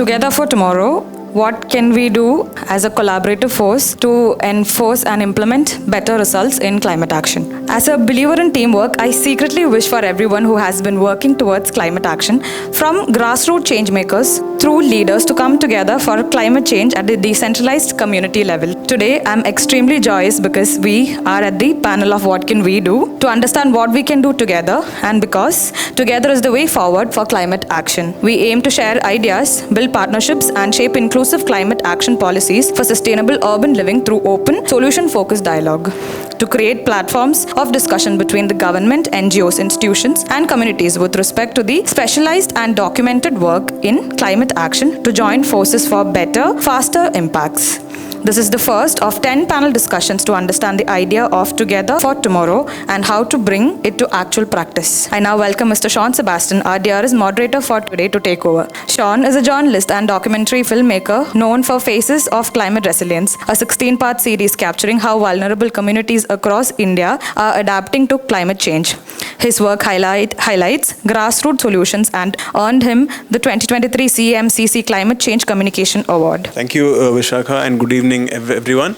Together for tomorrow, what can we do as a collaborative force to enforce and implement better results in climate action? As a believer in teamwork, I secretly wish for everyone who has been working towards climate action, from grassroots changemakers through leaders, to come together for climate change at the decentralized community level. Today, I'm extremely joyous because we are at the panel of what can we do to understand what we can do together, and because together is the way forward for climate action. We aim to share ideas, build partnerships, and shape inclusive climate action policies for sustainable urban living through open, solution-focused dialogue. To create platforms of discussion between the government, NGOs, institutions, and communities with respect to the specialized and documented work in climate action to join forces for better, faster impacts. This is the first of 10 panel discussions to understand the idea of Together for Tomorrow and how to bring it to actual practice. I now welcome Mr. Shawn Sebastian, our dearest moderator for today, to take over. Shawn is a journalist and documentary filmmaker known for Faces of Climate Resilience, a 16-part series capturing how vulnerable communities across India are adapting to climate change. His work highlights grassroots solutions and earned him the 2023 CMCC Climate Change Communication Award. Thank you, Visakha, and good evening, everyone.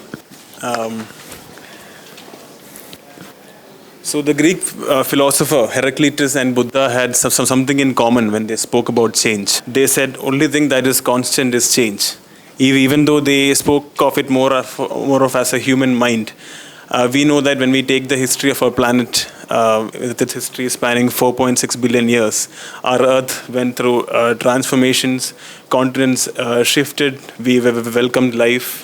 So the Greek philosopher Heraclitus and Buddha had something in common when they spoke about change. They said only thing that is constant is change. Even though they spoke of it more of as a human mind, we know that when we take the history of our planet, with its history spanning 4.6 billion years, our Earth went through transformations, continents shifted, we welcomed life.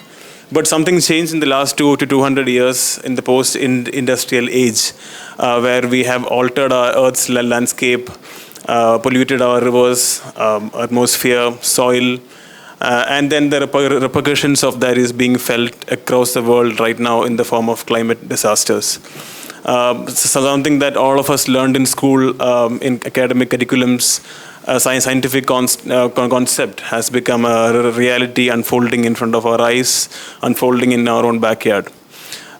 But something changed in the last 200 to 200 years in the post-industrial age, where we have altered our Earth's landscape, polluted our rivers, atmosphere, soil, and then the repercussions of that is being felt across the world right now in the form of climate disasters. Something that all of us learned in school, in academic curriculums, a scientific concept has become a reality unfolding in front of our eyes, unfolding in our own backyard.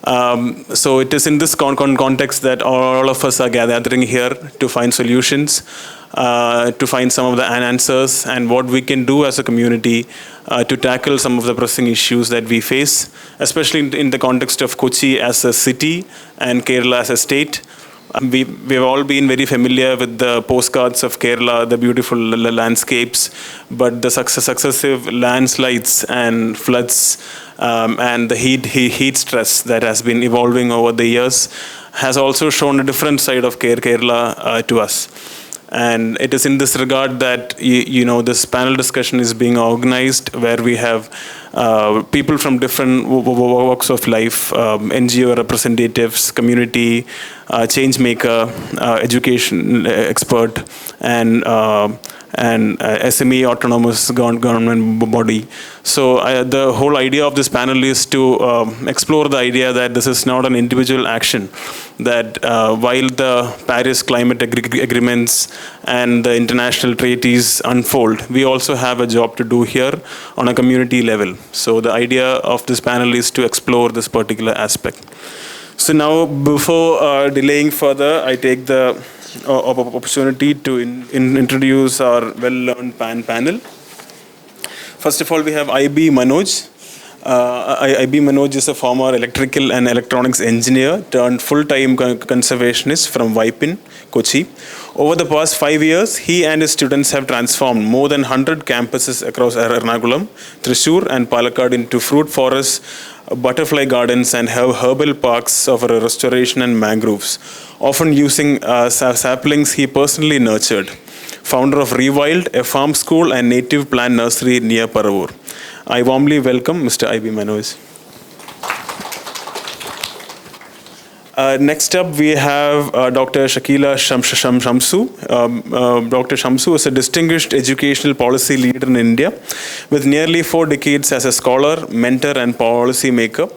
So it is in this context that all of us are gathering here to find solutions, to find some of the answers and what we can do as a community to tackle some of the pressing issues that we face, especially in the context of Kochi as a city and Kerala as a state. We've all been very familiar with the postcards of Kerala, the beautiful landscapes, but the successive landslides and floods and the heat stress that has been evolving over the years has also shown a different side of Kerala to us. And it is in this regard that this panel discussion is being organized, where we have people from different walks of life, NGO representatives, community, change maker, education expert, and SME autonomous government body. So the whole idea of this panel is to explore the idea that this is not an individual action, that while the Paris climate agreements and the international treaties unfold, we also have a job to do here on a community level. So the idea of this panel is to explore this particular aspect. So now, before delaying further, I take the opportunity to introduce our well-learned panel. First of all, we have IB Manoj. IB Manoj is a former electrical and electronics engineer turned full-time conservationist from Vipin, Kochi. Over the past 5 years, he and his students have transformed more than 100 campuses across Ernakulam, Thrissur and Palakkad into fruit forests, butterfly gardens and herbal parks of restoration and mangroves, often using saplings he personally nurtured. Founder of Rewild, a farm school and native plant nursery near Paravur. I warmly welcome Mr. IB Manoj. Next up, we have Dr. Shakila Shamsu. Dr. Shamsu is a distinguished educational policy leader in India with nearly 4 decades as a scholar, mentor, and policy maker.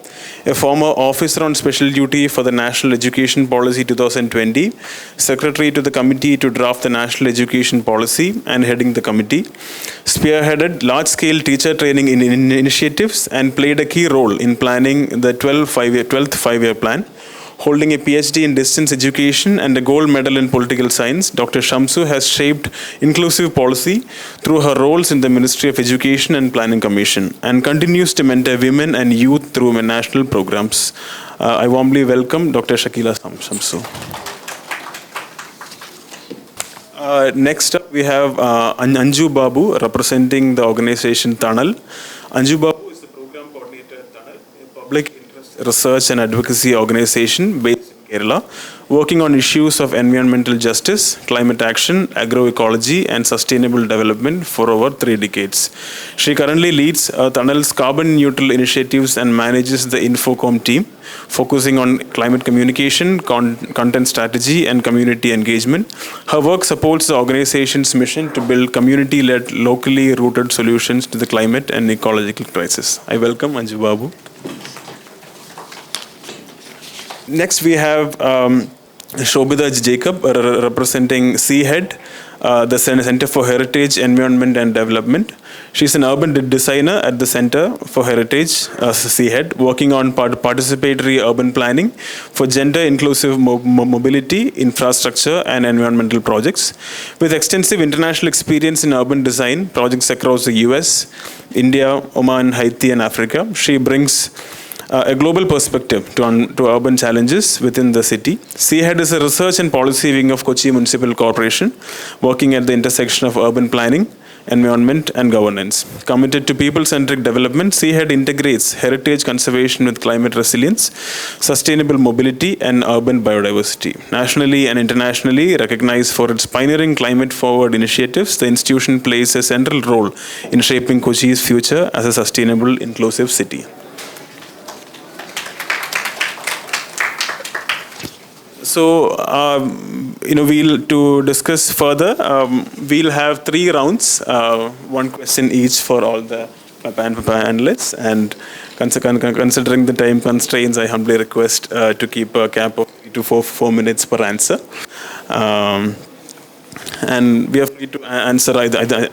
A former officer on special duty for the National Education Policy 2020, secretary to the committee to draft the National Education Policy, and heading the committee. Spearheaded large-scale teacher training initiatives and played a key role in planning the 12th five-year plan. Holding a PhD in distance education and a gold medal in political science, Dr. Shamsu has shaped inclusive policy through her roles in the Ministry of Education and Planning Commission and continues to mentor women and youth through national programs. I warmly welcome Dr. Shakila Shamsu. Next up, we have Anju Babu representing the organization Thanal. Anju Babu is the program coordinator at Thanal, a public interest research and advocacy organization based in Kerala, working on issues of environmental justice, climate action, agroecology, and sustainable development for over 3 decades. She currently leads Thanal's carbon neutral initiatives and manages the Infocom team, focusing on climate communication, content strategy, and community engagement. Her work supports the organization's mission to build community-led, locally rooted solutions to the climate and ecological crisis. I welcome Anju Babu. Next, we have Shobitha Jacob representing C-Hed, the Center for Heritage, Environment and Development. She's an urban designer at the Center for Heritage, C-Hed, working on participatory urban planning for gender-inclusive mobility, infrastructure, and environmental projects. With extensive international experience in urban design projects across the US, India, Oman, Haiti, and Africa, she brings a global perspective to urban challenges within the city. C-Hed is a research and policy wing of Kochi Municipal Corporation, working at the intersection of urban planning, environment, and governance. Committed to people-centric development, C-Hed integrates heritage conservation with climate resilience, sustainable mobility, and urban biodiversity. Nationally and internationally recognized for its pioneering climate-forward initiatives, the institution plays a central role in shaping Kochi's future as a sustainable, inclusive city. So, to discuss further, we'll have 3 rounds, 1 question each for all the panelists. And considering the time constraints, I humbly request to keep a cap of 3 to 4 minutes per answer. And we are free to answer either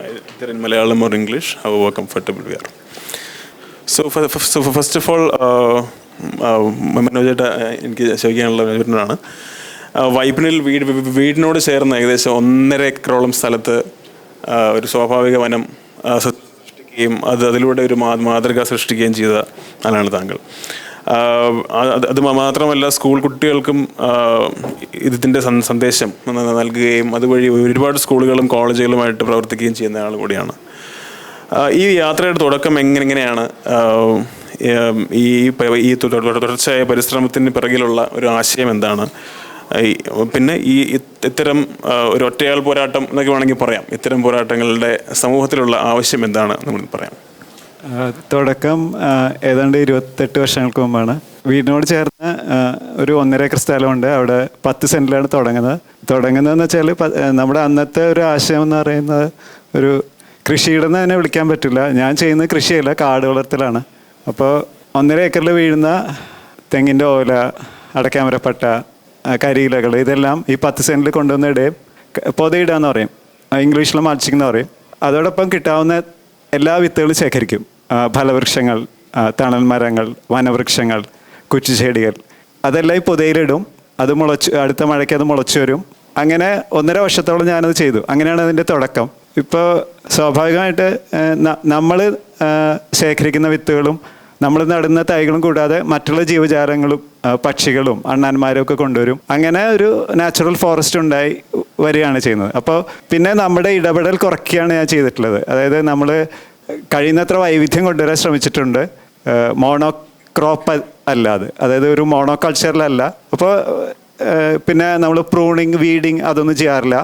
in Malayalam or English, however comfortable we are. So first of all, മനോജേട്ട എനിക്ക് ചോദിക്കാനുള്ള വൈപ്പിനിൽ വീടിനോട് ചേർന്ന് ഏകദേശം 1.5 ഏക്കറോളം സ്ഥലത്ത് ഒരു സ്വാഭാവിക വനം സൃഷ്ടിക്കുകയും അതിലൂടെ ഒരു മാതൃക സൃഷ്ടിക്കുകയും ചെയ്ത ആളാണ് താങ്കൾ. അത് മാത്രമല്ല, സ്കൂൾ കുട്ടികൾക്കും ഇതിൻ്റെ സന്ദേശം നൽകുകയും അതുവഴി ഒരുപാട് സ്കൂളുകളും കോളേജുകളുമായിട്ട് പ്രവർത്തിക്കുകയും ചെയ്യുന്ന ആൾ കൂടിയാണ്. ഈ യാത്രയുടെ തുടക്കം എങ്ങനെയാണ് ഈ തുടർച്ചയായ പരിശ്രമത്തിന് പിറകിലുള്ള ഒരു ആശയം എന്താണ്? പിന്നെ ഇത്തരം ഒരു ഒറ്റയാൾ പോരാട്ടം എന്നൊക്കെ വേണമെങ്കിൽ പറയാം, ഇത്തരം പോരാട്ടങ്ങളുടെ സമൂഹത്തിലുള്ള ആവശ്യം എന്താണ് നമ്മൾ പറയാം? തുടക്കം ഏതാണ്ട് 28 വർഷങ്ങൾക്ക് മുമ്പാണ്. വീടിനോട് ചേർന്ന് ഒരു 1.5 ഏക്കർ സ്ഥലമുണ്ട്. അവിടെ 10 സെൻറ്റിലാണ് തുടങ്ങുന്നതെന്ന് വെച്ചാൽ നമ്മുടെ അന്നത്തെ ഒരു ആശയം എന്ന് പറയുന്നത് ഒരു കൃഷിയിടെന്ന് തന്നെ വിളിക്കാൻ പറ്റില്ല. ഞാൻ ചെയ്യുന്നത് കൃഷിയല്ല, കാട് വളർത്തലാണ്. അപ്പോൾ 1.5 ഏക്കറിൽ വീഴുന്ന തെങ്ങിൻ്റെ ഓല, അടയ്ക്കാമരപ്പട്ട, കരിയിലകൾ ഇതെല്ലാം ഈ 10 സെൻറ്റിൽ കൊണ്ടുവന്നിടുകയും പൊതയിടുക എന്ന് പറയും, ഇംഗ്ലീഷിൽ മൾച്ചിങ് എന്ന് പറയും. അതോടൊപ്പം കിട്ടാവുന്ന എല്ലാ വിത്തുകളും ശേഖരിക്കും. ഫലവൃക്ഷങ്ങൾ, തണൽ മരങ്ങൾ, വനവൃക്ഷങ്ങൾ, കുറ്റിച്ചെടികൾ അതെല്ലാം ഈ പൊതയിലിടും. അത് അടുത്ത മഴയ്ക്ക് അത് മുളച്ചു വരും. അങ്ങനെ 1.5 വർഷത്തോളം ഞാനത് ചെയ്തു. അങ്ങനെയാണ് അതിൻ്റെ തുടക്കം. ഇപ്പോൾ സ്വാഭാവികമായിട്ട് നമ്മൾ ശേഖരിക്കുന്ന വിത്തുകളും നമ്മൾ നടുന്ന തൈകളും കൂടാതെ മറ്റുള്ള ജീവജാലങ്ങളും പക്ഷികളും അണ്ണാന്മാരും ഒക്കെ കൊണ്ടുവരും. അങ്ങനെ ഒരു നാച്ചുറൽ ഫോറസ്റ്റ് ഉണ്ടായി വരികയാണ് ചെയ്യുന്നത്. അപ്പോൾ പിന്നെ നമ്മുടെ ഇടപെടൽ കുറയ്ക്കുകയാണ് ഞാൻ ചെയ്തിട്ടുള്ളത്. അതായത് നമ്മൾ കഴിയുന്നത്ര വൈവിധ്യം കൊണ്ടുവരാൻ ശ്രമിച്ചിട്ടുണ്ട്. മോണോക്രോപ്പ് അല്ലാതെ, അതായത് ഒരു മോണോകൾച്ചറിലല്ല. അപ്പോൾ പിന്നെ നമ്മൾ പ്രൂണിങ്, വീഡിങ് അതൊന്നും ചെയ്യാറില്ല.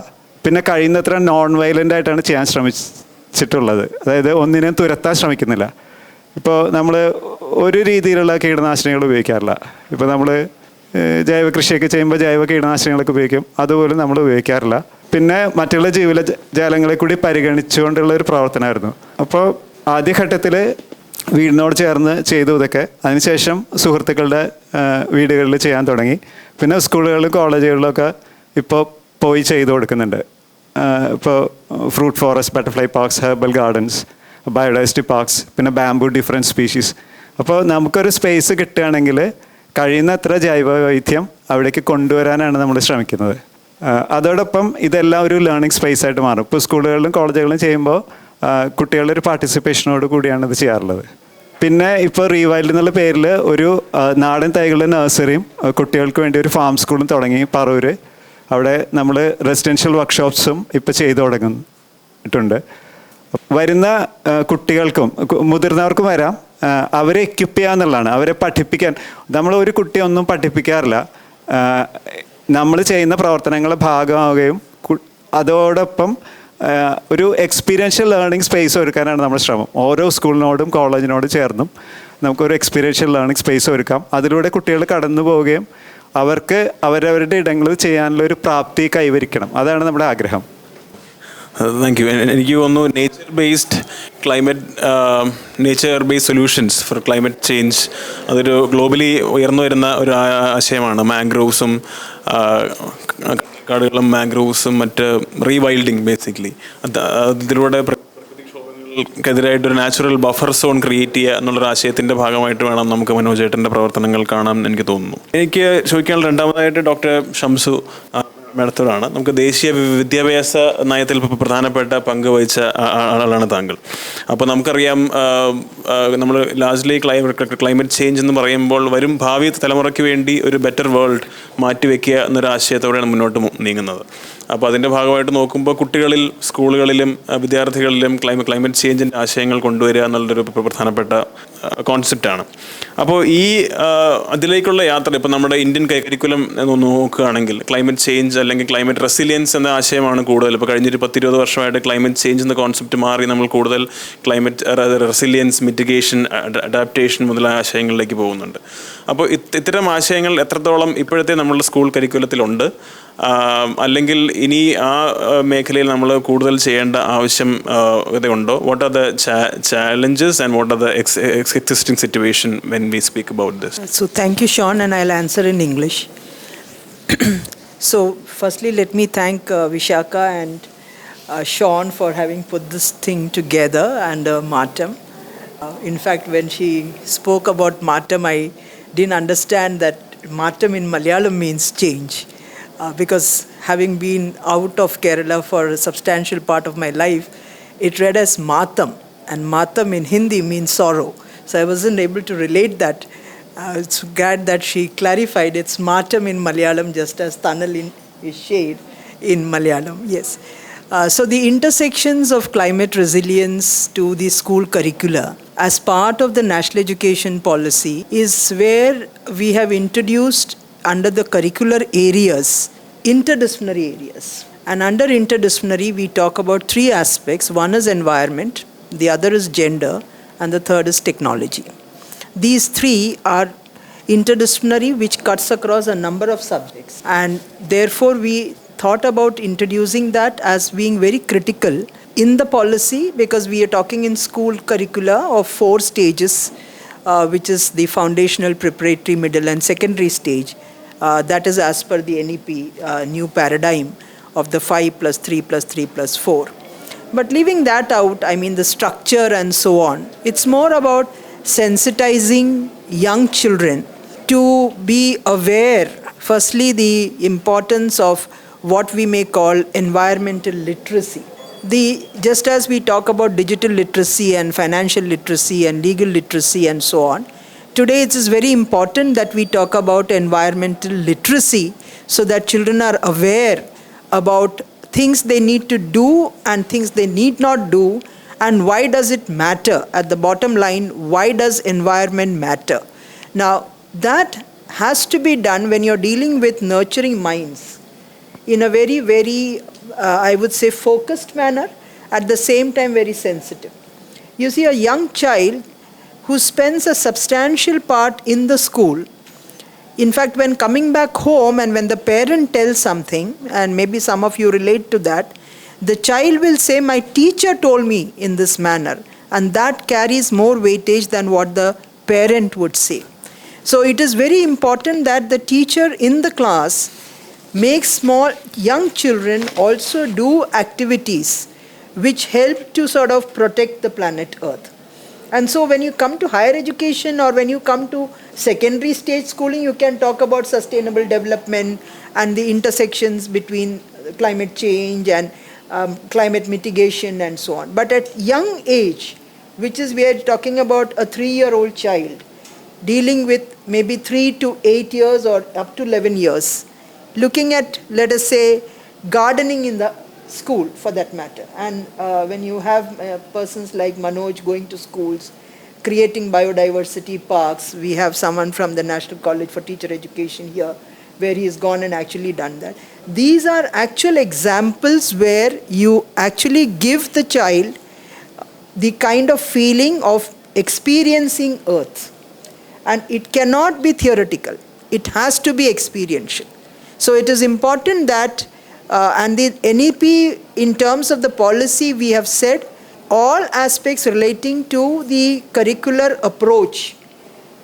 പിന്നെ കഴിയുന്നത്ര നോൺ വയലൻ്റ് ആയിട്ടാണ് ചെയ്യാൻ ശ്രമിച്ചിട്ടുള്ളത്. അതായത് ഒന്നിനെയും തുരത്താൻ ശ്രമിക്കുന്നില്ല. ഇപ്പോൾ നമ്മൾ ഒരു രീതിയിലുള്ള കീടനാശിനികൾ ഉപയോഗിക്കാറില്ല. ഇപ്പോൾ നമ്മൾ ജൈവ കൃഷിയൊക്കെ ചെയ്യുമ്പോൾ ജൈവ കീടനാശിനികളൊക്കെ ഉപയോഗിക്കും, അതുപോലും നമ്മൾ ഉപയോഗിക്കാറില്ല. പിന്നെ മറ്റുള്ള ജീവജാലങ്ങളെ കൂടി പരിഗണിച്ചുകൊണ്ടുള്ള ഒരു പ്രവർത്തനമായിരുന്നു. അപ്പോൾ ആദ്യഘട്ടത്തിൽ വീടിനോട് ചേർന്ന് ചെയ്തു ഇതൊക്കെ. അതിനുശേഷം സുഹൃത്തുക്കളുടെ വീടുകളിൽ ചെയ്യാൻ തുടങ്ങി. പിന്നെ സ്കൂളുകളിലും കോളേജുകളിലൊക്കെ ഇപ്പോൾ പോയി ചെയ്തു കൊടുക്കുന്നുണ്ട്. ഇപ്പോൾ fruit forest, butterfly parks, herbal gardens, biodiversity parks, പിന്നെ ബാംബു ഡിഫറെൻറ്റ് സ്പീഷീസ്. അപ്പോൾ നമുക്കൊരു സ്പേസ് കിട്ടുകയാണെങ്കിൽ കഴിയുന്നത്ര ജൈവവൈവിധ്യം അവിടേക്ക് കൊണ്ടുവരാനാണ് നമ്മൾ ശ്രമിക്കുന്നത്. അതോടൊപ്പം ഇതെല്ലാം ഒരു ലേണിംഗ് സ്പേസ് ആയിട്ട് മാറും. ഇപ്പോൾ സ്കൂളുകളിലും കോളേജുകളിലും ചെയ്യുമ്പോൾ കുട്ടികളുടെ ഒരു പാർട്ടിസിപ്പേഷനോട് കൂടിയാണ് ഇത് ചെയ്യാറുള്ളത്. പിന്നെ ഇപ്പോൾ റീവൈൽഡ് എന്നുള്ള പേരിൽ ഒരു നാടൻ തൈകളുടെ നഴ്സറിയും കുട്ടികൾക്ക് വേണ്ടി ഒരു ഫാം സ്കൂളും തുടങ്ങി പറവൂര്. അവിടെ നമ്മൾ റെസിഡൻഷ്യൽ വർക്ക്ഷോപ്സും ഇപ്പോൾ ചെയ്തു തുടങ്ങിയിട്ടുണ്ട്. വരുന്ന കുട്ടികൾക്കും മുതിർന്നവർക്കും വരാം. അവരെ എക്യുപ്പ് ചെയ്യുക എന്നുള്ളതാണ്, അവരെ പഠിപ്പിക്കാൻ. നമ്മൾ ഒരു കുട്ടിയെ ഒന്നും പഠിപ്പിക്കാറില്ല, നമ്മൾ ചെയ്യുന്ന പ്രവർത്തനങ്ങളുടെ ഭാഗമാവുകയും അതോടൊപ്പം ഒരു എക്സ്പീരിയൻഷ്യൽ ലേണിംഗ് സ്പേസ് ഒരുക്കാനാണ് നമ്മുടെ ശ്രമം. ഓരോ സ്കൂളിനോടും കോളേജിനോടും ചേർന്നും നമുക്കൊരു എക്സ്പീരിയൻഷ്യൽ ലേണിംഗ് സ്പേസ് ഒരുക്കാം. അതിലൂടെ കുട്ടികൾ കടന്നു പോവുകയും അവർക്ക് അവരവരുടെ ഇടങ്ങളിൽ ചെയ്യാനുള്ള ഒരു പ്രാപ്തി കൈവരിക്കണം. അതാണ് നമ്മുടെ ആഗ്രഹം. Thank you. എനിക്ക് തോന്നുന്നു nature based solutions for climate change അതൊരു ഗ്ലോബലി ഉയർന്നു വരുന്ന ഒരു ആശയമാണ്. മാംഗ്രോവ്സും കാടുകളും മാംഗ്രോവ്സും മറ്റ് റീവൈൽഡിങ് ബേസിക്കലി അതിലൂടെ പ്രകൃതിക്ഷോഭങ്ങൾക്കെതിരായിട്ടൊരു നാച്ചുറൽ ബഫർ സോൺ ക്രിയേറ്റ് ചെയ്യുക എന്നുള്ളൊരു ആശയത്തിൻ്റെ ഭാഗമായിട്ട് വേണം നമുക്ക് മനോജേട്ടൻ്റെ പ്രവർത്തനങ്ങൾ കാണാൻ എനിക്ക് തോന്നുന്നു. എനിക്ക് ചോദിക്കാനുള്ള രണ്ടാമതായിട്ട് ഡോക്ടർ ഷംസു മേഡത്തോടാണ്. നമുക്ക് ദേശീയ വിദ്യാഭ്യാസ നയത്തിൽ പ്രധാനപ്പെട്ട പങ്ക് വഹിച്ച ആളാണ് താങ്കൾ. അപ്പോൾ നമുക്കറിയാം നമ്മൾ ലാർജ്ലി ക്ലൈമറ്റ് ചേഞ്ച് എന്ന് പറയുമ്പോൾ വരും ഭാവി തലമുറയ്ക്ക് വേണ്ടി ഒരു ബെറ്റർ വേൾഡ് മാറ്റിവെക്കുക എന്നൊരു ആശയത്തോടെയാണ് മുന്നോട്ട് നീങ്ങുന്നത്. അപ്പോൾ അതിൻ്റെ ഭാഗമായിട്ട് നോക്കുമ്പോൾ കുട്ടികളിൽ, സ്കൂളുകളിലും വിദ്യാർത്ഥികളിലും ക്ലൈമറ്റ് ചേഞ്ചിൻ്റെ ആശയങ്ങൾ കൊണ്ടുവരിക എന്നുള്ളൊരു പ്രധാനപ്പെട്ട കോൺസെപ്റ്റാണ്. അപ്പോൾ ഈ അതിലേക്കുള്ള യാത്ര ഇപ്പോൾ നമ്മുടെ ഇന്ത്യൻ കരിക്കുലം നോക്കുകയാണെങ്കിൽ ക്ലൈമറ്റ് ചേഞ്ച് അല്ലെങ്കിൽ ക്ലൈമറ്റ് റെസിലിയൻസ് എന്ന ആശയമാണ് കൂടുതൽ. ഇപ്പോൾ കഴിഞ്ഞൊരു 10-20 വർഷമായിട്ട് ക്ലൈമറ്റ് ചേഞ്ച് എന്ന കോൺസെപ്റ്റ് മാറി നമ്മൾ കൂടുതൽ ക്ലൈമറ്റ് റെസിലിയൻസ്, മിറ്റിഗേഷൻ, അഡാപ്റ്റേഷൻ മുതലായ ആശയങ്ങളിലേക്ക് പോകുന്നുണ്ട്. അപ്പോൾ ഇത്തരം ആശയങ്ങൾ എത്രത്തോളം ഇപ്പോഴത്തെ നമ്മളുടെ സ്കൂൾ കരിക്കുലത്തിലുണ്ട്, അല്ലെങ്കിൽ ഇനി ആ മേഖലയിൽ നമ്മൾ കൂടുതൽ ചെയ്യേണ്ട ആവശ്യം ഉണ്ടോ? What are the challenges and what are the existing situation when we speak about this? So thank you, Shawn, and I'll answer in English. So firstly, let me thank Visakha and Shawn for having put this thing together, and Maatam. In fact, when she spoke about Maatam, I didn't understand that Maatam in Malayalam means change. Because having been out of Kerala for a substantial part of my life, it read as Maatam, and Maatam in Hindi means sorrow. So I wasn't able to relate that. It's glad that she clarified it's Maatam in Malayalam, just as Thanal is shade in Malayalam. Yes. So the intersections of climate resilience to the school curricula as part of the national education policy is where we have introduced under the curricular areas, interdisciplinary areas. And under interdisciplinary, we talk about 3 aspects. One is environment, the other is gender, and the third is technology. These 3 are interdisciplinary, which cuts across a number of subjects. And therefore, we thought about introducing that as being very critical in the policy, because we are talking in school curricula of 4 stages, which is the foundational, preparatory, middle, and secondary stage. That is as per the NEP new paradigm of the 5 plus 3 plus 3 plus 4. But leaving that out, I mean the structure and so on, it's more about sensitizing young children to be aware, firstly, the importance of what we may call environmental literacy. Just as we talk about digital literacy and financial literacy and legal literacy and so on, today it is very important that we talk about environmental literacy so that children are aware about things they need to do and things they need not do, and why does it matter. At the bottom line, why does environment matter? Now, that has to be done when you're dealing with nurturing minds in a very, very, I would say, focused manner, at the same time very sensitive. You see, a young child who spends a substantial part in the school, in fact, when coming back home and when the parent tells something, and maybe some of you relate to that, the child will say, my teacher told me in this manner, and that carries more weightage than what the parent would say. So it is very important that the teacher in the class makes small young children also do activities which help to sort of protect the planet Earth. And so when you come to higher education or when you come to Secondary stage schooling, you can talk about sustainable development and the intersections between climate change and climate mitigation and so on. But at young age, which is we are talking about a 3-year-old child dealing with maybe 3 to 8 years or up to 11 years, looking at, let us say, gardening in the school for that matter. And when you have persons like Manoj going to schools, creating biodiversity parks, we have someone from the National College for Teacher Education here, where he has gone and actually done that. These are actual examples where you actually give the child the kind of feeling of experiencing Earth. And it cannot be theoretical. It has to be experiential. So it is important that, and the NEP, in terms of the policy, we have said all aspects relating to the curricular approach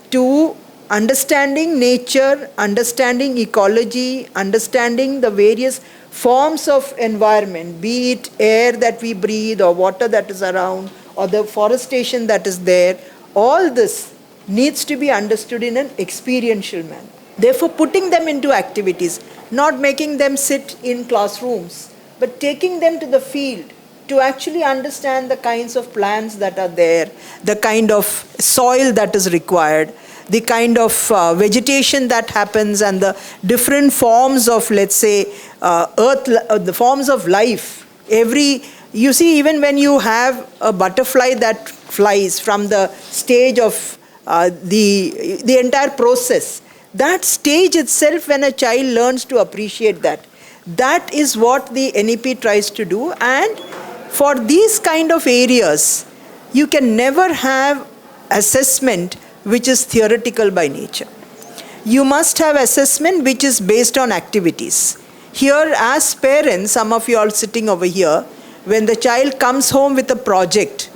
to understanding nature, understanding ecology, understanding the various forms of environment, be it air that we breathe or water that is around or the forestation that is there, all this needs to be understood in an experiential manner. Therefore, putting them into activities, not making them sit in classrooms, but taking them to the field to actually understand the kinds of plants that are there, the kind of soil that is required, the kind of vegetation that happens and the different forms of, let's say, the forms of life. You see, even when you have a butterfly that flies from the stage of the entire process, that stage itself, when a child learns to appreciate that, that is what the NEP tries to do. And for these kind of areas, you can never have assessment which is theoretical by nature. You must have assessment which is based on activities. Here, as parents, some of you all sitting over here, when the child comes home with a project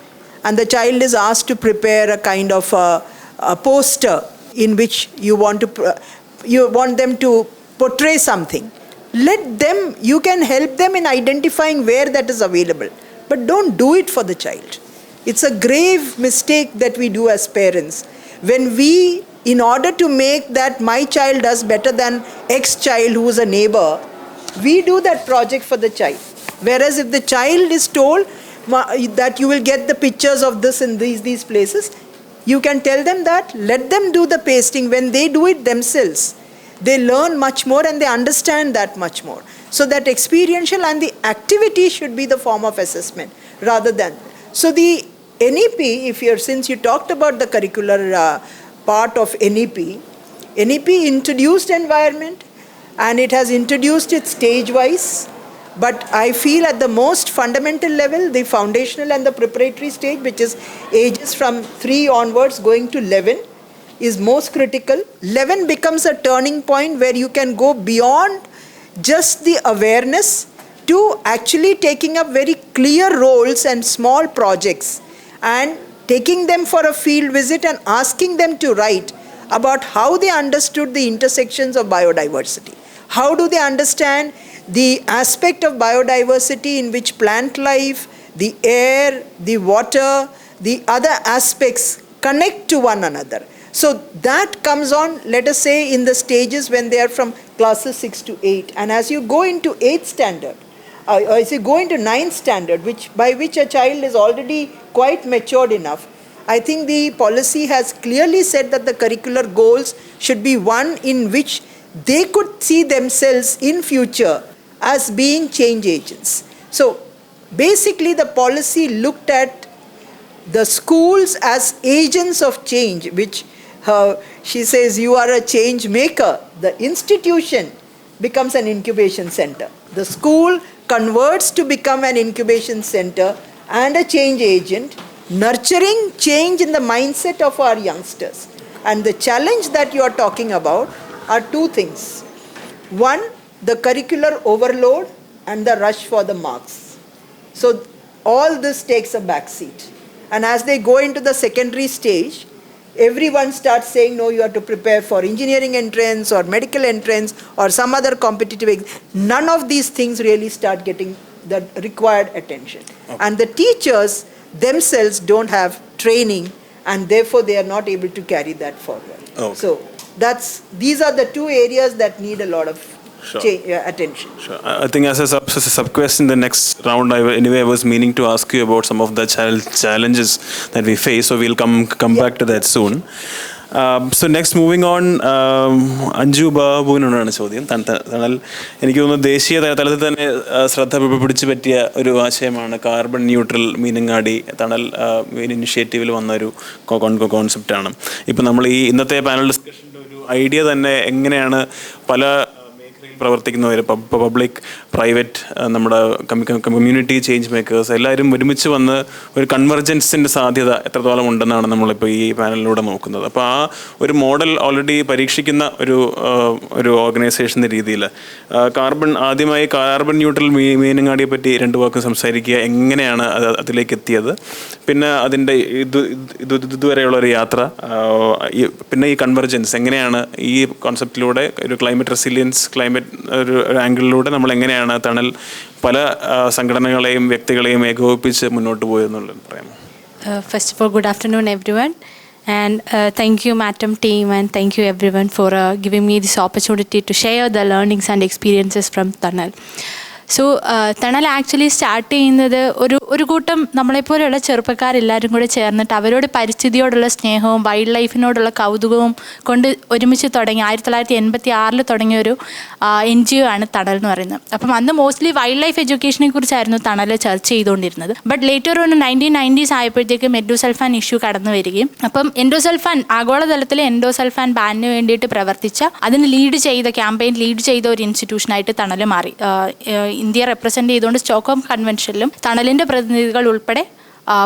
and the child is asked to prepare a kind of a poster in which you want them to portray something, you can help them in identifying where that is available, but don't do it for the child. It's a grave mistake that we do as parents. When we, in order to make that my child does better than X child who is a neighbor, we do that project for the child. Whereas if the child is told that you will get the pictures of this in these places, you can tell them that, let them do the pasting. When they do it themselves, they learn much more and they understand that much more. So that experiential and the activity should be the form of assessment rather than. So the NEP, since you talked about the curricular part of NEP introduced environment and it has introduced it stage-wise. But I feel at the most fundamental level, the foundational and the preparatory stage, which is ages from 3 onwards going to 11, is most critical. 11 becomes a turning point where you can go beyond just the awareness to actually taking up very clear roles and small projects and taking them for a field visit and asking them to write about how they understood the intersections of biodiversity. How do they understand the aspect of biodiversity in which plant life, the air, the water, the other aspects connect to one another. So that comes on, let us say, in the stages when they are from classes 6 to 8. And as you go into 8th standard, or as you go into 9th standard, by which a child is already quite matured enough, I think the policy has clearly said that the curricular goals should be one in which they could see themselves in future as being change agents. So basically the policy looked at the schools as agents of change, which she says you are a change maker. The institution becomes an incubation center. The school converts to become an incubation center and a change agent, nurturing change in the mindset of our youngsters. And the challenge that you are talking about are 2 things. One, the curricular overload and the rush for the marks. So all this takes a backseat. And as they go into the secondary stage, everyone starts saying, no, you have to prepare for engineering entrance or medical entrance or some other competitive. None of these things really start getting the required attention. Okay. And the teachers themselves don't have training and therefore they are not able to carry that forward. Okay. So these are the two areas that need a lot of attention. Sure. I think as a sub question, the next round, I was meaning to ask you about some of the challenges that we face. So we'll come back to that soon. So next, moving on, Anju ബാബുവിനോടാണ് ചോദ്യം. തണൽ എനിക്ക് തോന്നുന്നു ദേശീയ തലത്തിൽ തന്നെ ശ്രദ്ധ പിടിച്ചു പറ്റിയ ഒരു ആശയമാണ് കാർബൺ ന്യൂട്രൽ മീനങ്ങാടി. തണൽ ഇനിഷ്യേറ്റീവിൽ വന്ന ഒരു കോൺസെപ്റ്റാണ്. ഇപ്പം നമ്മൾ ഈ ഇന്നത്തെ പാനൽ ഡിസ്കഷൻ്റെ ഒരു ഐഡിയ തന്നെ എങ്ങനെയാണ് പല പ്രവർത്തിക്കുന്നവർ, പബ്ലിക്, പ്രൈവറ്റ്, നമ്മുടെ കമ്മ്യൂണിറ്റി ചേഞ്ച് മേക്കേഴ്സ് എല്ലാവരും ഒരുമിച്ച് വന്ന് ഒരു കൺവെർജൻസിൻ്റെ സാധ്യത എത്രത്തോളം ഉണ്ടെന്നാണ് നമ്മളിപ്പോൾ ഈ പാനലിലൂടെ നോക്കുന്നത്. അപ്പോൾ ആ ഒരു മോഡൽ ഓൾറെഡി പരീക്ഷിക്കുന്ന ഒരു ഓർഗനൈസേഷൻ രീതിയിൽ ആദ്യമായി കാർബൺ ന്യൂട്രൽ മീനങ്ങാടിയെ പറ്റി 2 വാക്ക് സംസാരിക്കുക. എങ്ങനെയാണ് അതിലേക്ക് എത്തിയത്, പിന്നെ അതിൻ്റെ ഇതുവരെയുള്ളൊരു യാത്ര, പിന്നെ ഈ കൺവെർജൻസ് എങ്ങനെയാണ് ഈ കോൺസെപ്റ്റിലൂടെ ഒരു ക്ലൈമറ്റ് റെസിലിയൻസ്, ക്ലൈമറ്റ് ഒരു ആംഗിളിലൂടെ നമ്മൾ എങ്ങനെയാണ് തണൽ പല സംഘടനകളെയും വ്യക്തികളെയും ഏകോപിപ്പിച്ച് മുന്നോട്ട് പോയെന്നുള്ളത് പറയാമോ? First of all, good afternoon everyone, and thank you Maatam team, and thank you everyone for giving me this opportunity to share the learnings and experiences from Thanal. So തണൽ actually start ചെയ്യുന്നത് ഒരു കൂട്ടം നമ്മളെപ്പോലെയുള്ള ചെറുപ്പക്കാരെല്ലാവരും കൂടെ ചേർന്നിട്ട് അവരോട് പരിസ്ഥിതിയോടുള്ള സ്നേഹവും wild ലൈഫിനോടുള്ള കൗതുകവും കൊണ്ട് ഒരുമിച്ച് തുടങ്ങി 1986 തുടങ്ങിയൊരു NGO ആണ് തണൽ എന്ന് പറയുന്നത്. അപ്പം അന്ന് മോസ്റ്റ്ലി വൈൽഡ് ലൈഫ് എഡ്യൂക്കേഷനെ കുറിച്ചായിരുന്നു തണൽ ചർച്ച ചെയ്തുകൊണ്ടിരുന്നത്. ബട്ട് ലേറ്റർ ഒരു 1990s ആയപ്പോഴത്തേക്കും എൻഡോസൾഫാൻ ഇഷ്യൂ കടന്നു വരികയും അപ്പം എൻഡോസൾഫാൻ ആഗോളതലത്തിൽ എൻഡോസൾഫാൻ ബാനിന് വേണ്ടിയിട്ട് പ്രവർത്തിച്ച അതിന് ക്യാമ്പയിൻ ലീഡ് ചെയ്ത ഒരു ഇൻസ്റ്റിറ്റ്യൂഷനായിട്ട് തണൽ മാറി. ഇന്ത്യ റെപ്രസെൻറ്റ് ചെയ്തുകൊണ്ട് സ്റ്റോക്ക്ഹോം കൺവെൻഷനിലും തണലിൻ്റെ പ്രതിനിധികൾ ഉൾപ്പെടെ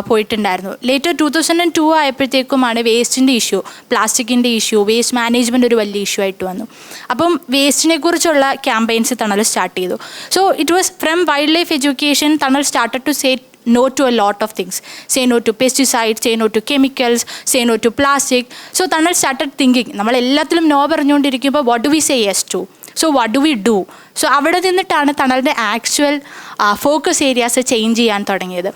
പോയിട്ടുണ്ടായിരുന്നു. ലേറ്റർ 2002 ആയപ്പോഴത്തേക്കുമാണ് വേസ്റ്റിൻ്റെ ഇഷ്യൂ, പ്ലാസ്റ്റിക്കിൻ്റെ ഇഷ്യൂ, വേസ്റ്റ് മാനേജ്മെൻറ്റ് ഒരു വലിയ ഇഷ്യൂ ആയിട്ട് വന്നു. അപ്പം വേസ്റ്റിനെ കുറിച്ചുള്ള ക്യാമ്പയിൻസ് തണൽ സ്റ്റാർട്ട് ചെയ്തു. So it was from wild life education Thanal started to say no to a lot of things. Say no to pesticides, say no to chemicals, say no to plastic. So Thanal started thinking, നമ്മൾ എല്ലാത്തിലും no പറഞ്ഞുകൊണ്ടിരിക്കുമ്പോൾ what do we say yes to? So what do we do? So അവിടെ നിന്നിട്ടാണ് തണലിൻ്റെ actual focus areas change ചെയ്യാൻ തുടങ്ങിയത്.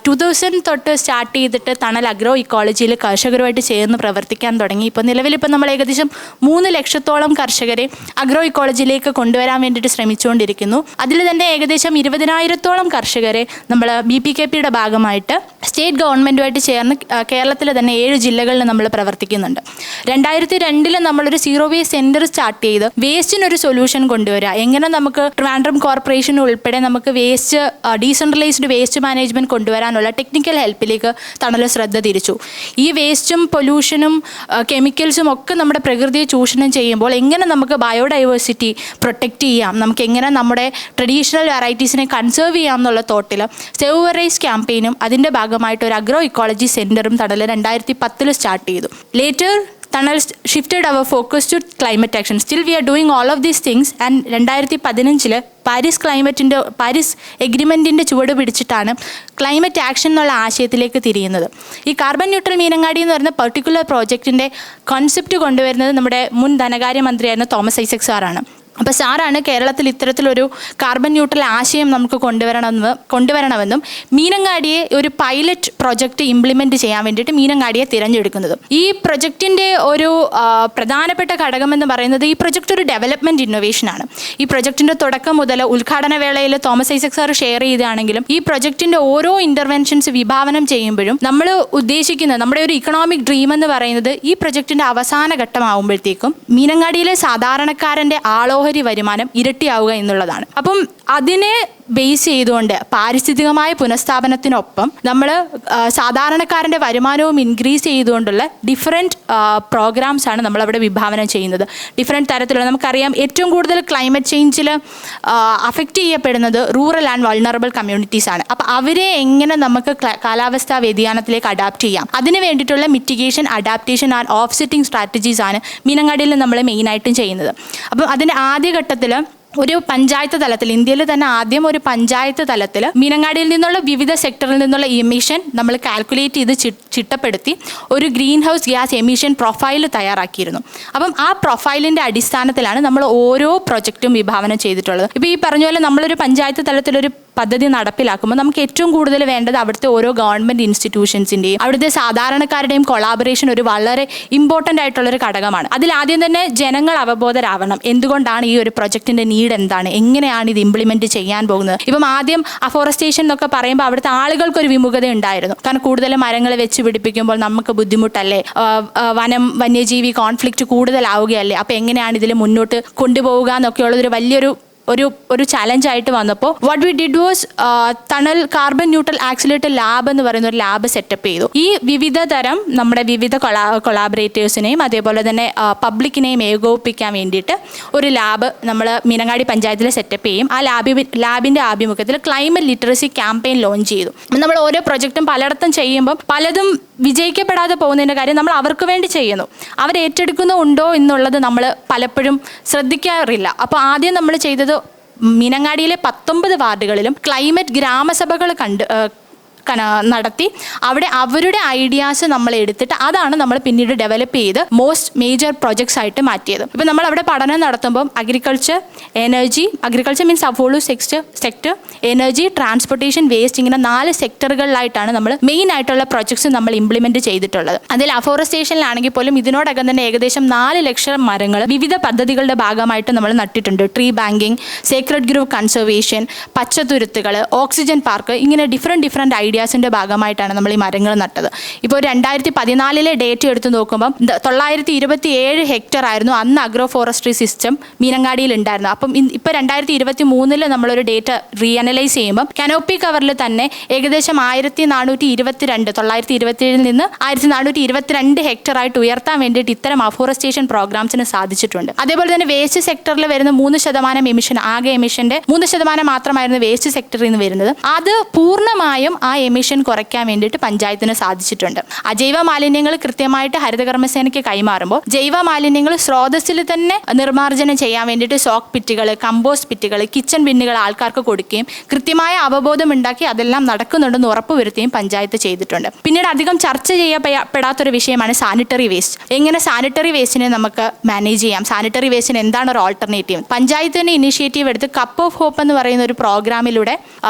2000 തൊട്ട് start ചെയ്തിട്ട് തണൽ അഗ്രോ ഇക്കോളജിയിൽ കർഷകരുമായിട്ട് ചേർന്ന് പ്രവർത്തിക്കാൻ തുടങ്ങി. ഇപ്പോൾ നിലവിലിപ്പോൾ നമ്മൾ ഏകദേശം 3 ലക്ഷത്തോളം കർഷകരെ അഗ്രോ ഇക്കോളജിയിലേക്ക് കൊണ്ടുവരാൻ വേണ്ടിയിട്ട് ശ്രമിച്ചുകൊണ്ടിരിക്കുന്നു. അതിൽ തന്നെ ഏകദേശം 20,000-ഓളം കർഷകരെ നമ്മൾ BPKPയുടെ ഭാഗമായിട്ട് സ്റ്റേറ്റ് ഗവൺമെൻറ്റുമായിട്ട് ചേർന്ന് കേരളത്തിലെ തന്നെ 7 ജില്ലകളിൽ നമ്മൾ പ്രവർത്തിക്കുന്നുണ്ട്. 2002 നമ്മളൊരു സീറോ വേസ്റ്റ് സെൻറ്റർ സ്റ്റാർട്ട് ചെയ്ത് വേസ്റ്റിനൊരു സൊല്യൂഷൻ കൊണ്ടുവരിക, എങ്ങനെ നമുക്ക് ട്രിവാൻഡ്രം കോർപ്പറേഷൻ ഉൾപ്പെടെ നമുക്ക് വേസ്റ്റ് ഡീസെൻട്രലൈസ്ഡ് വേസ്റ്റ് മാനേജ്മെൻറ്റ് കൊണ്ടുവരാനുള്ള ടെക്നിക്കൽ ഹെൽപ്പിലേക്ക് തണൽ ശ്രദ്ധ തിരിച്ചു. ഈ വേസ്റ്റും പൊല്യൂഷനും കെമിക്കൽസും ഒക്കെ നമ്മുടെ പ്രകൃതിയെ ചൂഷണം ചെയ്യുമ്പോൾ എങ്ങനെ നമുക്ക് ബയോഡൈവേഴ്സിറ്റി പ്രൊട്ടക്റ്റ് ചെയ്യാം, നമുക്ക് എങ്ങനെ നമ്മുടെ ട്രഡീഷണൽ വെറൈറ്റീസിനെ കൺസേർവ് ചെയ്യാം എന്നുള്ള തോട്ടിൽ സേവ് റൈസ് ക്യാമ്പയിനും അതിൻ്റെ ഭാഗമായിട്ട് ഒരു അഗ്രോ ഇക്കോളജി സെൻറ്ററും തണൽ 2010 സ്റ്റാർട്ട് ചെയ്തു. Later Thanal shifted our focus to climate action. Still we are doing all of these things, and 2015 Paris എഗ്രിമെൻറ്റിൻ്റെ ചുവട് പിടിച്ചിട്ടാണ് ക്ലൈമറ്റ് ആക്ഷൻ എന്നുള്ള ആശയത്തിലേക്ക് തിരിയുന്നത്. ഈ കാർബൺ ന്യൂട്രൽ മീനങ്ങാടി എന്ന് പറയുന്ന പെർട്ടിക്കുലർ പ്രോജക്റ്റിൻ്റെ കോൺസെപ്റ്റ് കൊണ്ടുവരുന്നത് നമ്മുടെ മുൻ ധനകാര്യമന്ത്രിയായിരുന്ന തോമസ് ഐസക് സാറാണ്. അപ്പോൾ സാറാണ് കേരളത്തിൽ ഇത്തരത്തിലൊരു കാർബൺ ന്യൂട്രൽ ആശയം നമുക്ക് കൊണ്ടുവരണമെന്നും മീനങ്ങാടിയെ ഒരു പൈലറ്റ് പ്രൊജക്റ്റ് ഇംപ്ലിമെൻറ്റ് ചെയ്യാൻ വേണ്ടിയിട്ട് മീനങ്ങാടിയെ തിരഞ്ഞെടുക്കുന്നത്. ഈ പ്രൊജക്റ്റിൻ്റെ ഒരു പ്രധാനപ്പെട്ട ഘടകമെന്ന് പറയുന്നത് ഈ പ്രൊജക്റ്റ് ഒരു ഡെവലപ്മെൻറ്റ് ഇന്നൊവേഷനാണ്. ഈ പ്രൊജക്റ്റിൻ്റെ തുടക്കം മുതൽ ഉദ്ഘാടന വേളയിൽ തോമസ് ഐസക് സാർ ഷെയർ ചെയ്താണെങ്കിലും ഈ പ്രൊജക്റ്റിൻ്റെ ഓരോ ഇൻ്റർവെൻഷൻസ് വിഭാവനം ചെയ്യുമ്പോഴും നമ്മൾ ഉദ്ദേശിക്കുന്നത് നമ്മുടെ ഒരു ഇക്കണോമിക് ഡ്രീം എന്ന് പറയുന്നത് ഈ പ്രൊജക്റ്റിൻ്റെ അവസാന ഘട്ടമാകുമ്പോഴത്തേക്കും മീനങ്ങാടിയിലെ സാധാരണക്കാരൻ്റെ ആളോഹരി വരുമാനം ഇരട്ടിയാവുക എന്നുള്ളതാണ്. അപ്പം അതിനെ ബേസ് ചെയ്തുകൊണ്ട് പാരിസ്ഥിതികമായ പുനഃസ്ഥാപനത്തിനൊപ്പം നമ്മൾ സാധാരണക്കാരൻ്റെ വരുമാനവും ഇൻക്രീസ് ചെയ്തുകൊണ്ടുള്ള ഡിഫറെൻറ്റ് പ്രോഗ്രാംസാണ് നമ്മളവിടെ വിഭാവനം ചെയ്യുന്നത്. ഡിഫറെൻറ്റ് തരത്തിലുള്ള നമുക്കറിയാം ഏറ്റവും കൂടുതൽ ക്ലൈമറ്റ് ചേഞ്ചിൽ അഫക്റ്റ് ചെയ്യപ്പെടുന്നത് റൂറൽ ആൻഡ് വൾണറബിൾ കമ്മ്യൂണിറ്റീസാണ്. അപ്പോൾ അവരെ എങ്ങനെ നമുക്ക് കാലാവസ്ഥാ വ്യതിയാനത്തിലേക്ക് അഡാപ്റ്റ് ചെയ്യാം, അതിന് വേണ്ടിയിട്ടുള്ള മിറ്റിഗേഷൻ, അഡാപ്റ്റേഷൻ ആൻഡ് ഓഫ്സെറ്റിംഗ് സ്ട്രാറ്റജീസാണ് മീനങ്ങാടിയിൽ നമ്മൾ മെയിനായിട്ടും ചെയ്യുന്നത്. അപ്പം അതിൻ്റെ ആദ്യഘട്ടത്തിൽ ഒരു പഞ്ചായത്ത് തലത്തിൽ, ഇന്ത്യയിൽ തന്നെ ആദ്യം ഒരു പഞ്ചായത്ത് തലത്തിൽ മീനങ്ങാടിയിൽ നിന്നുള്ള വിവിധ സെക്ടറിൽ നിന്നുള്ള എമിഷൻ നമ്മൾ കാൽക്കുലേറ്റ് ചെയ്ത് ചിട്ടപ്പെടുത്തി ഒരു green house gas emission profile തയ്യാറാക്കിയിരുന്നു. അപ്പം ആ പ്രൊഫൈലിൻ്റെ അടിസ്ഥാനത്തിലാണ് നമ്മൾ ഓരോ പ്രൊജക്റ്റും വിഭാവനം ചെയ്തിട്ടുള്ളത്. ഇപ്പോൾ ഈ പറഞ്ഞ പോലെ നമ്മളൊരു പഞ്ചായത്ത് തലത്തിലൊരു പദ്ധതി നടപ്പിലാക്കുമ്പോൾ നമുക്ക് ഏറ്റവും കൂടുതൽ വേണ്ടത് അവിടുത്തെ ഓരോ ഗവൺമെൻറ് ഇൻസ്റ്റിറ്റ്യൂഷൻസിൻ്റെയും അവിടുത്തെ സാധാരണക്കാരുടെയും കൊളാബറേഷൻ ഒരു വളരെ ഇമ്പോർട്ടൻ്റ് ആയിട്ടുള്ളൊരു ഘടകമാണ്. അതിലാദ്യം തന്നെ ജനങ്ങൾ അവബോധരാവണം. എന്തുകൊണ്ടാണ് ഈ ഒരു പ്രൊജക്റ്റിൻ്റെ നീഡ് എന്താണ്, എങ്ങനെയാണ് ഇത് ഇംപ്ലിമെൻറ്റ് ചെയ്യാൻ പോകുന്നത്. ഇപ്പം ആദ്യം അഫോറസ്റ്റേഷൻ എന്നൊക്കെ പറയുമ്പോൾ അവിടുത്തെ ആളുകൾക്കൊരു വിമുഖത ഉണ്ടായിരുന്നു. കാരണം കൂടുതൽ മരങ്ങൾ വെച്ച് പിടിപ്പിക്കുമ്പോൾ നമുക്ക് ബുദ്ധിമുട്ടല്ലേ, വന്യജീവി കോൺഫ്ലിക്റ്റ് കൂടുതലാവുകയല്ലേ, അപ്പോൾ എങ്ങനെയാണ് ഇതിൽ മുന്നോട്ട് കൊണ്ടുപോവുക എന്നൊക്കെയുള്ളതൊരു വലിയൊരു ഒരു ചലഞ്ചായിട്ട് വന്നപ്പോൾ വാട്ട് വി ഡിഡ് വാസ് തണൽ കാർബൺ ന്യൂട്രൽ ആക്സിലേറ്റർ ലാബ് എന്ന് പറയുന്ന ഒരു ലാബ് സെറ്റപ്പ് ചെയ്തു. ഈ വിവിധ തരം നമ്മുടെ വിവിധ കൊളാബറേറ്റേഴ്സിനെയും അതേപോലെ തന്നെ പബ്ലിക്കിനെയും ഏകോപിപ്പിക്കാൻ വേണ്ടിയിട്ട് ഒരു ലാബ് നമ്മൾ മീനങ്ങാടി പഞ്ചായത്തിൽ സെറ്റപ്പ് ചെയ്യും. ആ ലാബിൻ്റെ ആഭിമുഖ്യത്തിൽ ക്ലൈമറ്റ് ലിറ്ററസി ക്യാമ്പയിൻ ലോഞ്ച് ചെയ്തു. നമ്മൾ ഓരോ പ്രൊജക്റ്റും പലയിടത്തും ചെയ്യുമ്പം പലതും വിജയിക്കപ്പെടാതെ പോകുന്നതിൻ്റെ കാര്യം നമ്മൾ അവർക്ക് വേണ്ടി ചെയ്യുന്നു, അവർ ഏറ്റെടുക്കുന്നുണ്ടോ എന്നുള്ളത് നമ്മൾ പലപ്പോഴും ശ്രദ്ധിക്കാറില്ല. അപ്പോൾ ആദ്യം നമ്മൾ ചെയ്തത് മീനങ്ങാടിയിലെ 19 വാർഡുകളിലും ക്ലൈമറ്റ് ഗ്രാമസഭകൾ നടത്തി അവിടെ അവരുടെ ഐഡിയാസ് നമ്മൾ എടുത്തിട്ട് അതാണ് നമ്മൾ പിന്നീട് ഡെവലപ്പ് ചെയ്ത് മോസ്റ്റ് മേജർ പ്രൊജക്ട്സ് ആയിട്ട് മാറ്റിയത്. ഇപ്പം നമ്മൾ അവിടെ പഠനം നടത്തുമ്പം agriculture means AFOLU sector, energy, transportation, waste, ഇങ്ങനെ 4 സെക്ടറുകളിലായിട്ടാണ് നമ്മൾ മെയിൻ ആയിട്ടുള്ള പ്രൊജക്ട്സ് നമ്മൾ ഇംപ്ലിമെൻറ്റ് ചെയ്തിട്ടുള്ളത്. അതിൽ അഫോറസ്റ്റേഷനിലാണെങ്കിൽ പോലും ഇതിനോടകം തന്നെ ഏകദേശം 4 ലക്ഷം മരങ്ങൾ വിവിധ പദ്ധതികളുടെ ഭാഗമായിട്ട് നമ്മൾ നട്ടിട്ടുണ്ട്. Tree banking, sacred grove conservation, പച്ചത്തുരുത്തുകൾ, ഓക്സിജൻ പാർക്ക്, ഇങ്ങനെ ഡിഫറെൻറ്റ് ഐഡിയാസിൻ്റെ ഭാഗമായിട്ടാണ് നമ്മൾ ഈ മരങ്ങൾ നട്ടത്. ഇപ്പോൾ 2014 ഡേറ്റ് എടുത്ത് നോക്കുമ്പം 927 ഹെക്ടർ ആയിരുന്നു അന്ന് അഗ്രോ ഫോറസ്ട്രി സിസ്റ്റം മീനങ്ങാടിയിൽ ഉണ്ടായിരുന്നു. അപ്പം ഇപ്പോൾ 2023 നമ്മളൊരു ഡേറ്റ റീഅനലൈസ് ചെയ്യുമ്പം കനോപ്പി കവറിൽ തന്നെ ഏകദേശം 1422 927 നിന്ന് 1422 ഹെക്ടർ ആയിട്ട് ഉയർത്താൻ വേണ്ടിയിട്ട് ഇത്തരം അഫോറസ്റ്റേഷൻ പ്രോഗ്രാംസിന് സാധിച്ചിട്ടുണ്ട്. അതേപോലെ തന്നെ വേസ്റ്റ് സെക്ടറിൽ വരുന്ന 3% എമിഷൻ, ആകെ എമിഷൻ്റെ 3% മാത്രമായിരുന്നു വേസ്റ്റ് സെക്ടറിൽ നിന്ന് വരുന്നത്. അത് പൂർണ്ണമായും ആ എമിഷൻ കുറയ്ക്കാൻ വേണ്ടിയിട്ട് പഞ്ചായത്തിന് സാധിച്ചിട്ടുണ്ട്. അജൈവ മാലിന്യങ്ങൾ കൃത്യമായിട്ട് ഹരിതകർമ്മസേനയ്ക്ക് കൈമാറുമ്പോൾ ജൈവ മാലിന്യങ്ങൾ സ്രോതസ്സിൽ തന്നെ നിർമ്മാർജ്ജനം ചെയ്യാൻ വേണ്ടിയിട്ട് സോക്ക് പിറ്റുകൾ, കമ്പോസ്റ്റ് പിറ്റുകൾ, കിച്ചൺ ബിന്നുകൾ ആൾക്കാർക്ക് കൊടുക്കുകയും കൃത്യമായ അവബോധം ഉണ്ടാക്കി അതെല്ലാം നടക്കുന്നുണ്ടെന്ന് ഉറപ്പുവരുത്തുകയും പഞ്ചായത്ത് ചെയ്തിട്ടുണ്ട്. പിന്നീട് അധികം ചർച്ച ചെയ്യപ്പെടാത്തൊരു വിഷയമാണ് സാനിറ്ററി വേസ്റ്റ്. എങ്ങനെ സാനിറ്ററി വേസ്റ്റിനെ നമുക്ക് മാനേജ് ചെയ്യാം, സാനിറ്ററി വേസ്റ്റിന് എന്താണ് ഒരു ഓൾട്ടർനേറ്റീവ്. പഞ്ചായത്തിന് ഇനിഷ്യേറ്റീവ് എടുത്ത് കപ്പ് ഓഫ് ഹോപ്പ് എന്ന് പറയുന്ന ഒരു പ്രോഗ്രാമിലൂടെ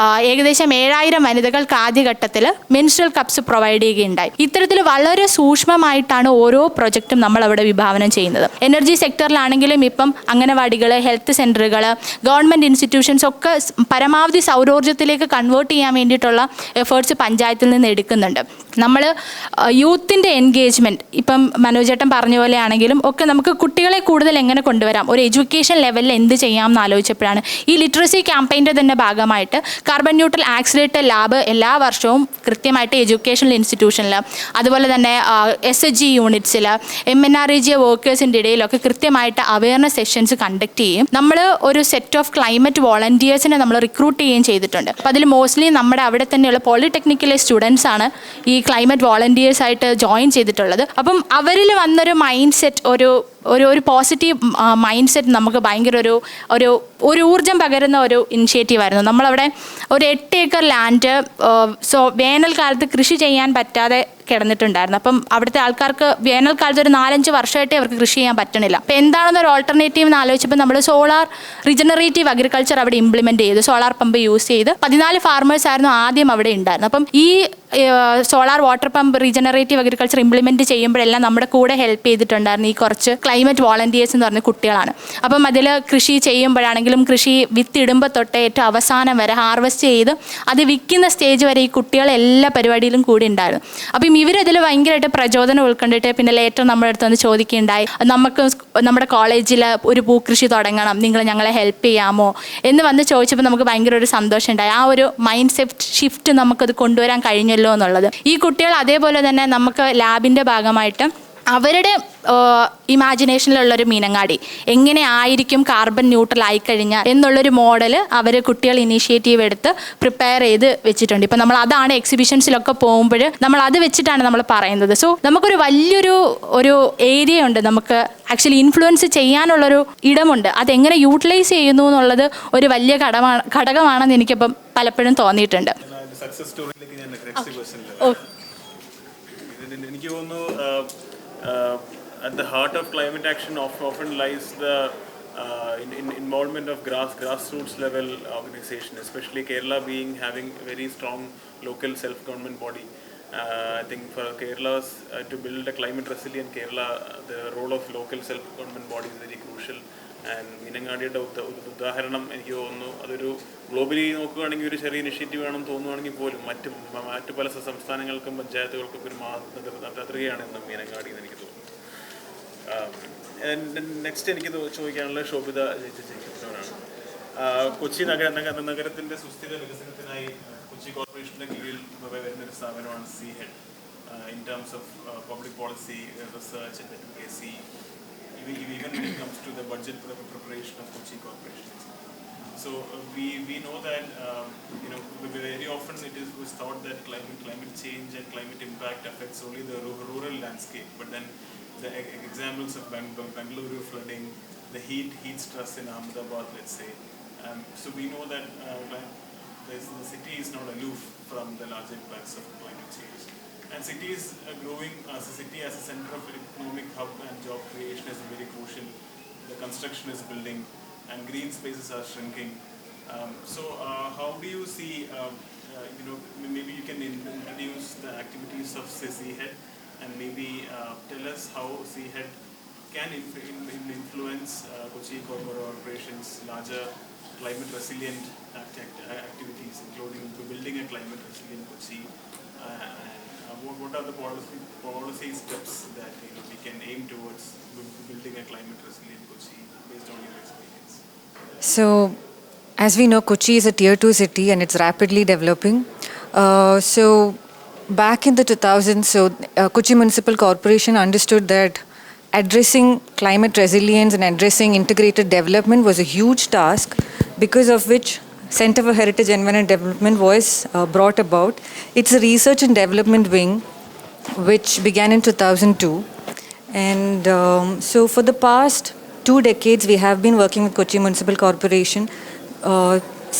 ഏകദേശം 7000 വനിതകൾക്ക് ആദ്യഘട്ടത്തിൽ മെൻസ്ട്രൽ കപ്സ് പ്രൊവൈഡ് ചെയ്യുകയുണ്ടായി. ഇത്തരത്തിൽ വളരെ സൂക്ഷ്മമായിട്ടാണ് ഓരോ പ്രൊജക്റ്റും നമ്മൾ അവിടെ വിഭാവനം ചെയ്യുന്നത്. എനർജി സെക്ടറിലാണെങ്കിലും ഇപ്പം അംഗനവാടികൾ, ഹെൽത്ത് സെൻ്ററുകൾ, ഗവൺമെൻറ് ഇൻസ്റ്റിറ്റ്യൂഷൻസ് ഒക്കെ പരമാവധി സൗരോർജ്ജത്തിലേക്ക് കൺവേർട്ട് ചെയ്യാൻ വേണ്ടിയിട്ടുള്ള എഫേർട്സ് പഞ്ചായത്തിൽ നിന്ന് എടുക്കുന്നുണ്ട്. നമ്മൾ യൂത്തിൻ്റെ എൻഗേജ്മെൻറ്റ് ഇപ്പം മനോജേട്ടൻ പറഞ്ഞ പോലെ ആണെങ്കിലും ഒക്കെ നമുക്ക് കുട്ടികളെ കൂടുതൽ എങ്ങനെ കൊണ്ടുവരാം, ഒരു എഡ്യൂക്കേഷൻ ലെവലിൽ എന്ത് ചെയ്യാമെന്ന് ആലോചിച്ചപ്പോഴാണ് ഈ ലിറ്ററസി ക്യാമ്പയിൻ്റെ തന്നെ ഭാഗമായിട്ട് കാർബൺ ന്യൂട്രൽ ആക്സിലേറ്റർ ലാബ് എല്ലാ വർഷവും കൃത്യമായിട്ട് എഡ്യൂക്കേഷണൽ ഇൻസ്റ്റിറ്റ്യൂഷനിൽ അതുപോലെ തന്നെ SHG യൂണിറ്റ്സിൽ MNREG വർക്കേഴ്സിൻ്റെ ഇടയിലൊക്കെ കൃത്യമായിട്ട് അവയർനെസ് സെഷൻസ് കണ്ടക്ട് ചെയ്യും. നമ്മൾ ഒരു സെറ്റ് ഓഫ് ക്ലൈമറ്റ് വോളണ്ടിയേഴ്സിനെ നമ്മൾ റിക്രൂട്ട് ചെയ്യുകയും ചെയ്തിട്ടുണ്ട്. അപ്പോൾ അതിൽ മോസ്റ്റ്ലി നമ്മുടെ അവിടെ തന്നെയുള്ള പോളിടെക്നിക്കിലെ സ്റ്റുഡൻസ് ആണ് ഈ ക്ലൈമറ്റ് വോളണ്ടിയേഴ്സ് ആയിട്ട് ജോയിൻ ചെയ്തിട്ടുള്ളത്. അപ്പം അവരിൽ വന്നൊരു മൈൻഡ് സെറ്റ്, ഒരു പോസിറ്റീവ് മൈൻഡ് സെറ്റ് നമുക്ക് ഭയങ്കര ഒരു ഊർജ്ജം പകരുന്ന ഒരു ഇനിഷ്യേറ്റീവ് ആയിരുന്നു. നമ്മളവിടെ ഒരു 8 ഏക്കർ ലാൻഡ് വേനൽക്കാലത്ത് കൃഷി ചെയ്യാൻ പറ്റാതെ കിടന്നിട്ടുണ്ടായിരുന്നു. അപ്പം അവിടുത്തെ ആൾക്കാർക്ക് വേനൽക്കാലത്ത് ഒരു 4-5 വർഷമായിട്ടേ അവർക്ക് കൃഷി ചെയ്യാൻ പറ്റണില്ല. അപ്പോൾ എന്താണെന്നൊരു ഓൾട്ടർനേറ്റീവ് എന്ന് ആലോചിച്ചപ്പോൾ നമ്മൾ സോളാർ റിജനറേറ്റീവ് അഗ്രികൾച്ചർ അവിടെ ഇംപ്ലിമെൻറ്റ് ചെയ്തു. സോളാർ പമ്പ് യൂസ് ചെയ്ത് 14 ഫാർമേഴ്സ് ആയിരുന്നു ആദ്യം അവിടെ ഉണ്ടായിരുന്നു. അപ്പം ഈ solar water pump regenerative agriculture implement ചെയ്യുമ്പോഴെല്ലാം നമ്മുടെ കൂടെ ഹെൽപ്പ് ചെയ്തിട്ടുണ്ടായിരുന്നു ഈ കുറച്ച് ക്ലൈമറ്റ് വോളണ്ടിയേഴ്സ് എന്ന് പറഞ്ഞ കുട്ടികളാണ്. അപ്പം അതിൽ കൃഷി ചെയ്യുമ്പോഴാണെങ്കിലും കൃഷി വിത്തിടുമ്പോൾ തൊട്ട് ഏറ്റവും അവസാനം വരെ ഹാർവെസ്റ്റ് ചെയ്ത് അത് വിൽക്കുന്ന സ്റ്റേജ് വരെ ഈ കുട്ടികൾ എല്ലാ പരിപാടിയിലും കൂടി ഉണ്ടായിരുന്നു. അപ്പം ഇവരതിൽ ഭയങ്കരമായിട്ട് പ്രചോദനം ഉൾക്കൊണ്ടിട്ട് പിന്നെ ലേറ്റർ നമ്മുടെ അടുത്ത് വന്ന് ചോദിക്കുകയുണ്ടായി, നമുക്ക് നമ്മുടെ കോളേജിൽ ഒരു പൂക്കൃഷി തുടങ്ങണം, നിങ്ങൾ ഞങ്ങളെ ഹെൽപ്പ് ചെയ്യാമോ എന്ന് വന്ന് ചോദിച്ചപ്പോൾ നമുക്ക് ഭയങ്കര ഒരു സന്തോഷം ഉണ്ടായി. ആ ഒരു മൈൻഡ് സെറ്റ് ഷിഫ്റ്റ് നമുക്കത് കൊണ്ടുവരാൻ കഴിഞ്ഞല്ലോ എന്നുള്ളത്. ഈ കുട്ടികൾ അതേപോലെ തന്നെ നമുക്ക് ലാബിൻ്റെ ഭാഗമായിട്ട് അവരുടെ ഇമാജിനേഷനിലുള്ളൊരു മീനങ്ങാടി എങ്ങനെ ആയിരിക്കും കാർബൺ ന്യൂട്രൽ ആയിക്കഴിഞ്ഞാൽ എന്നുള്ളൊരു മോഡൽ അവർ കുട്ടികൾ ഇനീഷ്യേറ്റീവ് എടുത്ത് പ്രിപ്പയർ ചെയ്ത് വെച്ചിട്ടുണ്ട്. ഇപ്പം നമ്മൾ അതാണ് എക്സിബിഷൻസിലൊക്കെ പോകുമ്പോൾ നമ്മൾ അത് വെച്ചിട്ടാണ് നമ്മൾ പറയുന്നത്. സോ നമുക്കൊരു വലിയൊരു ഏരിയ ഉണ്ട്, നമുക്ക് ആക്ച്വലി ഇൻഫ്ലുവൻസ് ചെയ്യാനുള്ളൊരു ഇടമുണ്ട്. അതെങ്ങനെ യൂട്ടിലൈസ് ചെയ്യുന്നു എന്നുള്ളത് ഒരു വലിയ ഘടകമാണെന്ന് എനിക്കിപ്പം പലപ്പോഴും തോന്നിയിട്ടുണ്ട്. എനിക്ക് തോന്നുന്നു at the heart of climate action often lies the involvement of grassroots level organization, especially Kerala having a very strong local self-government body. I think for Kerala to build a climate resilient Kerala, the role of local self-government body is very crucial. And മീനങ്ങാടിയുടെ ഉദാഹരണം എനിക്ക് തോന്നുന്നു അതൊരു globally നോക്കുകയാണെങ്കിൽ ഒരു ചെറിയ initiative ആണെന്ന് തോന്നുവാണെങ്കിൽ പോലും മറ്റ് പല സംസ്ഥാനങ്ങൾക്കും പഞ്ചായത്തുകൾക്കും ഒരു മാതൃകയാണ് ഇന്ന് മീനങ്ങാടി എന്ന് എനിക്ക് തോന്നുന്നു. നെക്സ്റ്റ് എനിക്ക് ചോദിക്കാനുള്ള ശോഭിത ചേച്ചിയോടാണ്. കൊച്ചി നഗരത്തിൻ്റെ സുസ്ഥിര വികസനത്തിനായി കൊച്ചി കോർപ്പറേഷൻ്റെ കീഴിൽ വരുന്നൊരു സ്ഥാപനമാണ് C-Hed in terms of public policy, research and advocacy, even when it comes to the budget preparation of Kochi Corporation. So we know that very often it was thought that climate change and climate impact affects only the rural landscape, but then the examples of Bangalore flooding, the heat stress in Ahmedabad, let's say. So we know that the city is not aloof from the larger impacts of climate change. And cities are growing as a city, as a center of economic hub and job creation is very crucial. The construction is building and green spaces are shrinking. So how do you see, maybe you can introduce the activities of C-Hed and maybe tell us how C-Hed can influence Kochi Corporation's larger climate resilient activities, including building a climate resilient Kochi. What are the policy steps that we can aim towards building a climate resilient Kochi based on your experience? So, as we know, Kochi is a tier 2 city and it's rapidly developing. So, back in the 2000s, Kochi Municipal Corporation understood that addressing climate resilience and addressing integrated development was a huge task, because of which Center for Heritage Environment Development was brought about. It's a research and development wing which began in 2002. And so for the past 2 decades, we have been working with Kochi Municipal Corporation,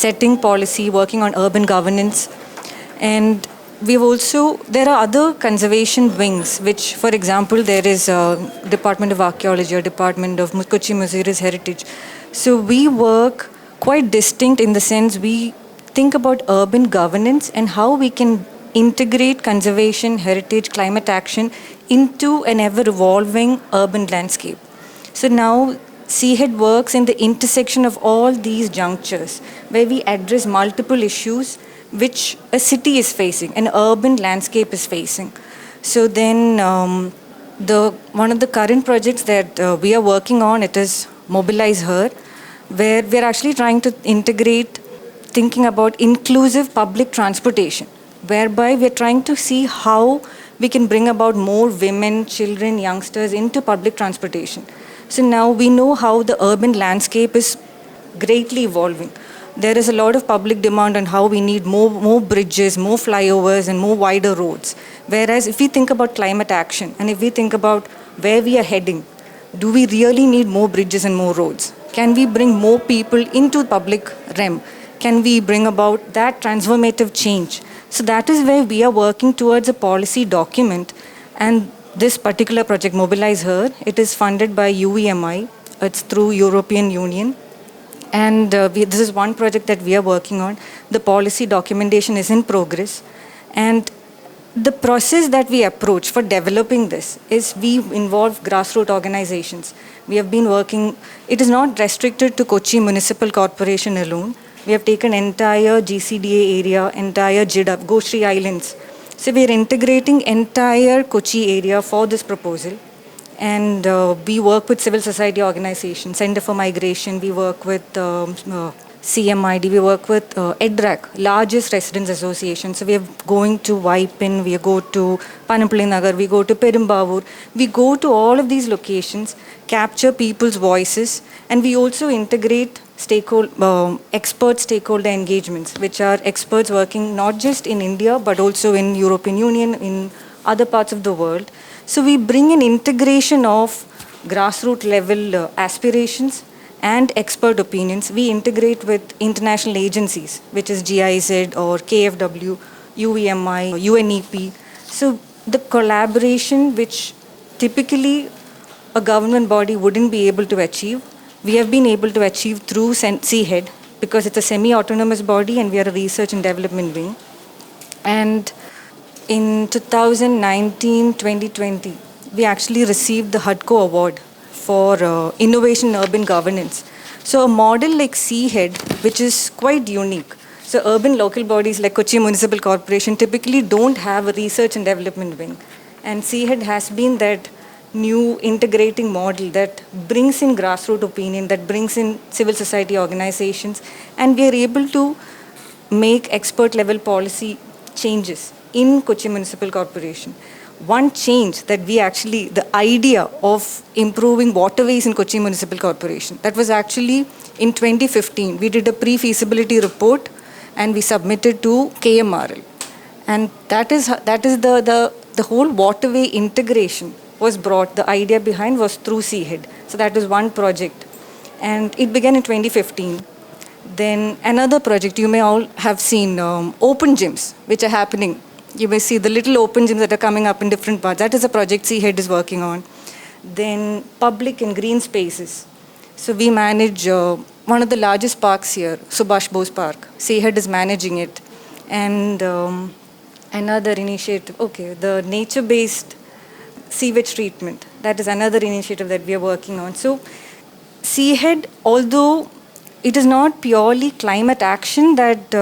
setting policy, working on urban governance. And there are other conservation wings, which, for example, there is a Department of Archaeology, or Department of Kochi Museum's Heritage. So we work quite distinct in the sense we think about urban governance and how we can integrate conservation, heritage, climate action into an ever-evolving urban landscape. So now C-Hed works in the intersection of all these junctures, where we address multiple issues which a city is facing, an urban landscape is facing. So then one of the current projects that we are working on, it is Mobilize Her, where we're actually trying to integrate thinking about inclusive public transportation, whereby we're trying to see how we can bring about more women, children, youngsters into public transportation. So now we know how the urban landscape is greatly evolving. There is a lot of public demand on how we need more bridges, more flyovers and more wider roads. Whereas if we think about climate action and if we think about where we are heading, do we really need more bridges and more roads? Can we bring more people into public realm? Can we bring about that transformative change? So that is where we are working towards a policy document. And this particular project, Mobilize Her, it is funded by UEMI. It's through European Union. And this is one project that we are working on. The policy documentation is in progress. And the process that we approach for developing this is we involve grassroots organizations. We have been working, it is not restricted to Kochi Municipal Corporation alone. We have taken entire GCDA area, entire JIDAP, Goshri Islands. So we are integrating entire Kochi area for this proposal. And we work with civil society organizations, Center for Migration, we work with CMID, we work with EDRAC, largest residents association. So we are going to Waipin, we go to Panampally Nagar, we go to Perumbavoor. We go to all of these locations, capture people's voices, and we also integrate expert stakeholder engagements, which are experts working not just in India, but also in European Union, in other parts of the world. So we bring an integration of grassroots level aspirations and expert opinions. We integrate with international agencies, which is GIZ or KFW, UEMI, UNEP. So the collaboration which typically a government body wouldn't be able to achieve, we have been able to achieve through C-Hed, because it's a semi-autonomous body and we are a research and development wing. And in 2019-2020, we actually received the HUDCO award for innovation in urban governance. So a model like C-Hed, which is quite unique. So urban local bodies like Kochi Municipal Corporation typically don't have a research and development wing. And C-Hed has been that new integrating model that brings in grassroots opinion, that brings in civil society organizations, and we are able to make expert level policy changes in Kochi Municipal Corporation. One change that we actually, the idea of improving waterways in Kochi Municipal Corporation, that was actually in 2015. We did a pre-feasibility report and we submitted to KMRL. And that is the whole waterway integration was brought, the idea behind was through C-Hed. So that was one project. And it began in 2015. Then another project, you may all have seen open gyms, which are happening. You may see the little open gyms that are coming up in different parts. That is a project C-Hed is working on. Then public and green spaces. So we manage one of the largest parks here, Subhash Bose Park. C-Hed is managing it. And another initiative, the nature-based sewage treatment. That is another initiative that we are working on. So C-Hed, although it is not purely climate action that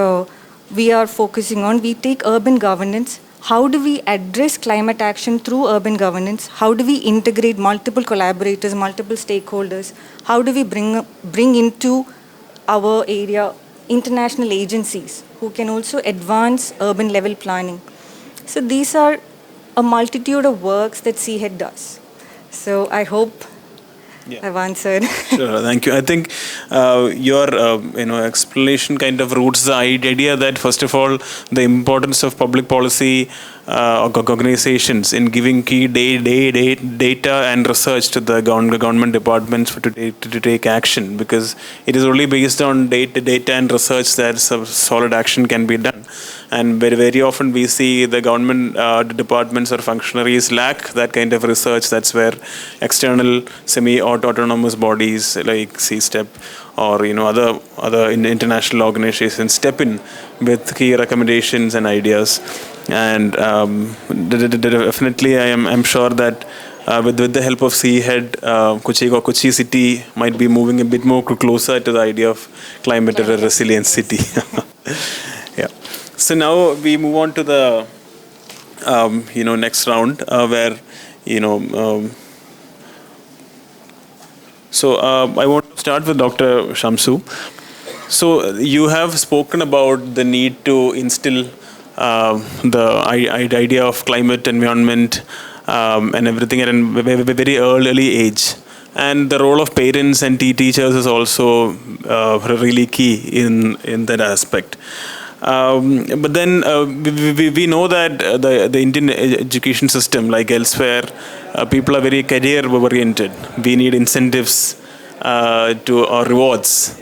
we are focusing on, we take urban governance. How do we address climate action through urban governance? How do we integrate multiple collaborators, multiple stakeholders? How do we bring into our area international agencies who can also advance urban level planning? So these are a multitude of works that C-Hed does. So I hope I've answered. Sure, thank you. I think your explanation kind of roots the idea that, first of all, the importance of public policy organizations in giving key data and research to the government departments to take action, because it is only based on data and research that solid action can be done. And very often we see the government departments or functionaries lack that kind of research. That's where external semi-autonomous bodies like C-Step or other international organizations step in with key recommendations and ideas. And definitely I'm sure that with the help of C-Hed, Kochi city might be moving a bit more closer to the idea of climate resilient city. Yeah. So now we move on to the next round where so I want to start with Dr. Shamsu. So you have spoken about the need to instill the idea of climate, environment, and everything at a very early age. And the role of parents and teachers is also really key in that aspect. But then we know that the Indian education system, like elsewhere, people are very career oriented. We need incentives or rewards,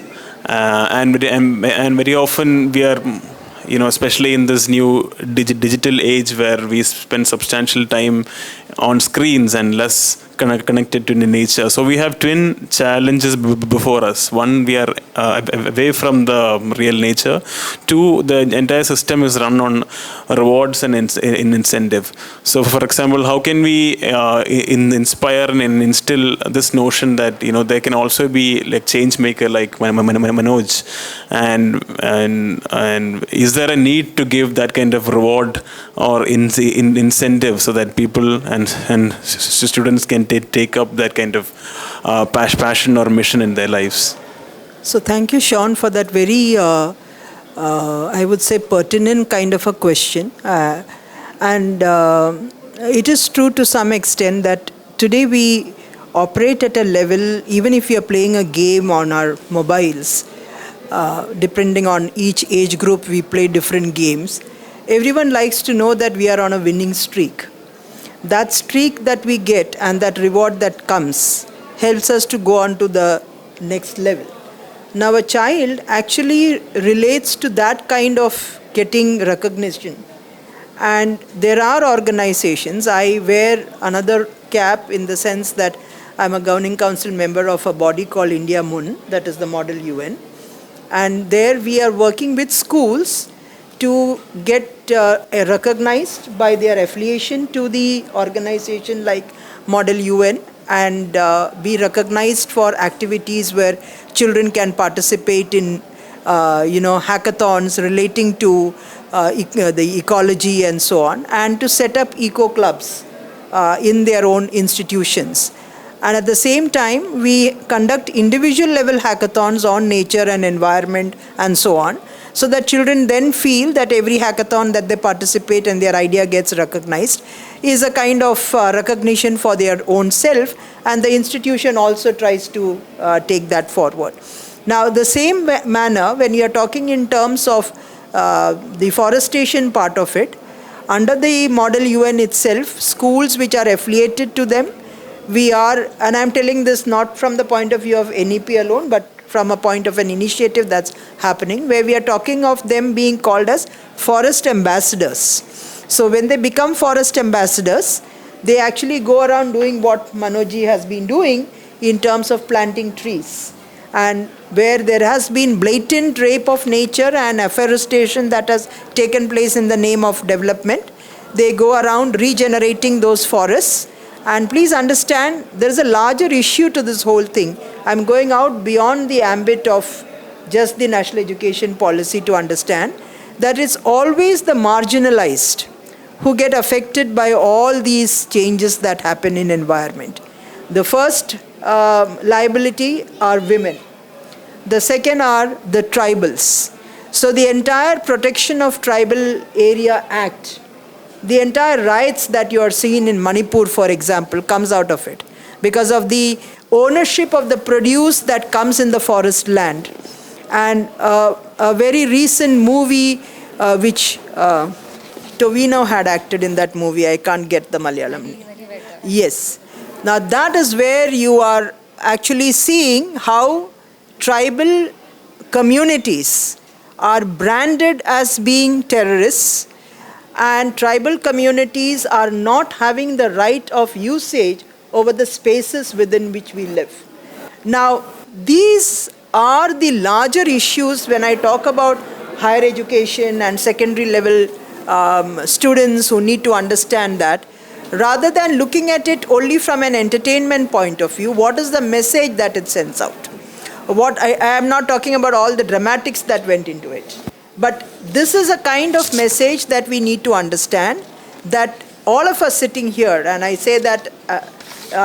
and very often we are, especially in this new digital age where we spend substantial time on screens and less connected to nature. So we have twin challenges before us. One, we are away from the real nature. Two, the entire system is run on rewards and incentive. So for example, how can we inspire and instill this notion that there can also be like change maker like Manoj, and is there a need to give that kind of reward or incentive so that people and students can take up that kind of passion or mission in their lives? So thank you, Shawn, for that very, I would say, pertinent kind of a question. And it is true to some extent that today we operate at a level, even if we are playing a game on our mobiles, depending on each age group, we play different games. Everyone likes to know that we are on a winning streak. That streak that we get and that reward that comes helps us to go on to the next level. Now a child actually relates to that kind of getting recognition. And there are organizations, I wear another cap in the sense that I'm a governing council member of a body called India Mun, that is the Model UN. And there we are working with schools to get recognized by their affiliation to the organization like Model UN and be recognized for activities where children can participate in hackathons relating to the ecology and so on, and to set up eco clubs in their own institutions. And at the same time, we conduct individual level hackathons on nature and environment and so on, so that children then feel that every hackathon that they participate and their idea gets recognized is a kind of recognition for their own self, and the institution also tries to take that forward. Now, the same manner, when you are talking in terms of the forestation part of it, under the Model UN itself, schools which are affiliated to them, we are, and I'm telling this not from the point of view of NEP alone, but from a point of an initiative that's happening, where we are talking of them being called as forest ambassadors. So when they become forest ambassadors, they actually go around doing what Manoj has been doing in terms of planting trees. And where there has been blatant rape of nature and afforestation that has taken place in the name of development, they go around regenerating those forests. And please understand, there is a larger issue to this whole thing. I'm going out beyond the ambit of just the national education policy to understand that it's always the marginalized who get affected by all these changes that happen in environment. The first liability are women. The second are the tribals. So the entire Protection of Tribal Area Act, the entire rights that you are seeing in Manipur, for example, comes out of it because of the ownership of the produce that comes in the forest land. And a very recent movie which Tovino had acted in that movie, I can't get the Malayalam. Yes. Now that is where you are actually seeing how tribal communities are branded as being terrorists, and tribal communities are not having the right of usage over the spaces within which we live. Now, these are the larger issues when I talk about higher education and secondary level students who need to understand that. Rather than looking at it only from an entertainment point of view, what is the message that it sends out? What I am not talking about all the dramatics that went into it. But this is a kind of message that we need to understand, that all of us sitting here, and I say that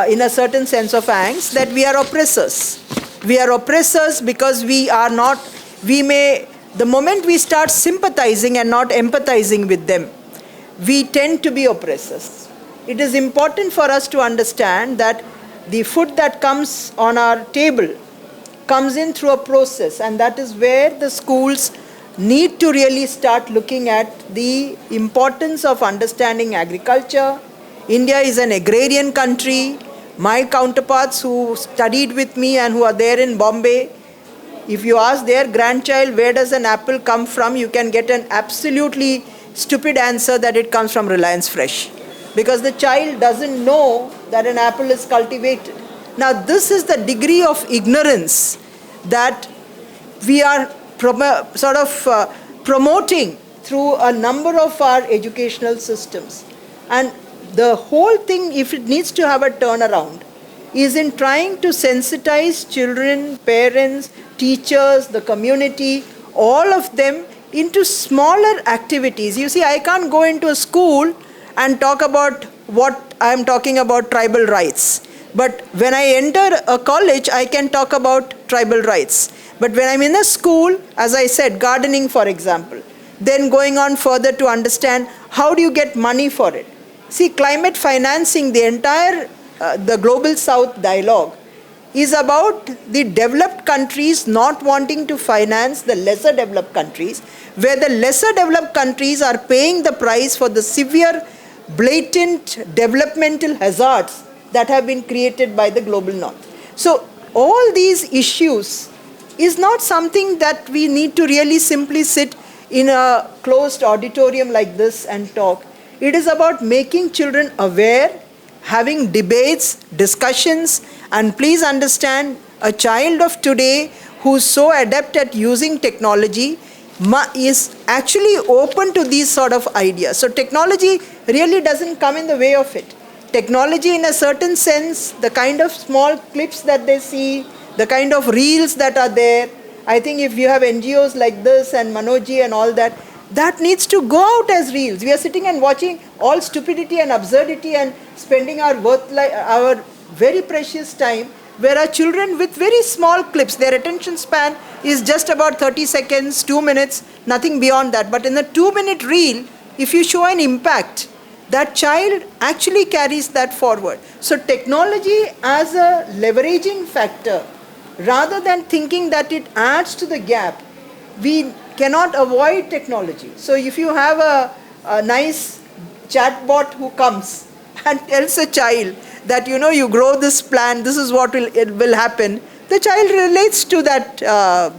in a certain sense of angst, that we are oppressors. We are oppressors because we are not, the moment we start sympathizing and not empathizing with them, we tend to be oppressors. It is important for us to understand that the food that comes on our table comes in through a process, and that is where the schools need to really start looking at the importance of understanding agriculture. India is an agrarian country. My counterparts who studied with me and who are there in Bombay, if you ask their grandchild where does an apple come from, you can get an absolutely stupid answer that it comes from Reliance Fresh, because the child doesn't know that an apple is cultivated. Now this is the degree of ignorance that we are promoting through a number of our educational systems. And the whole thing, if it needs to have a turnaround, is in trying to sensitize children, parents, teachers, the community, all of them into smaller activities. You see, I can't go into a school and talk about what I'm talking about, tribal rights. But when I enter a college, I can talk about tribal rights. But when I'm in a school, as I said, gardening, for example, then going on further to understand how do you get money for it. See, climate financing, the entire the Global South dialogue is about the developed countries not wanting to finance the lesser developed countries, where the lesser developed countries are paying the price for the severe, blatant developmental hazards that have been created by the global north. So all these issues is not something that we need to really simply sit in a closed auditorium like this and talk. It is about making children aware, having debates, discussions, and please understand, a child of today who's so adept at using technology is actually open to these sort of ideas. So technology really doesn't come in the way of it. Technology, in a certain sense, the kind of small clips that they see, the kind of reels that are there, I think if you have NGOs like this and Manoj and all that, that needs to go out as reels. We are sitting and watching all stupidity and absurdity and spending our very precious time, where our children with very small clips, their attention span is just about 30 seconds, 2 minutes, nothing beyond that. But in a 2-minute reel, if you show an impact, that child actually carries that forward. So technology as a leveraging factor, rather than thinking that it adds to the gap, we cannot avoid technology. So if you have a nice chatbot who comes and tells a child that, you grow this plant, this is what will happen, the child relates to that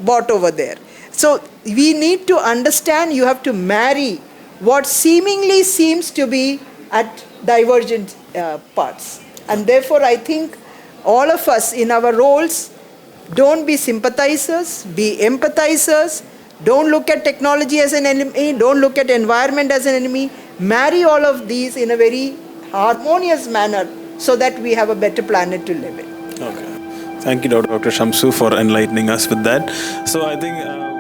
bot over there. So we need to understand, you have to marry what seemingly seems to be at divergent parts. And therefore, I think all of us in our roles, don't be sympathizers, be empathizers. Don't look at technology as an enemy. Don't look at environment as an enemy. Marry all of these in a very harmonious manner so that we have a better planet to live in. Okay. Thank you, Dr. Shamsu, for enlightening us with that. So I think...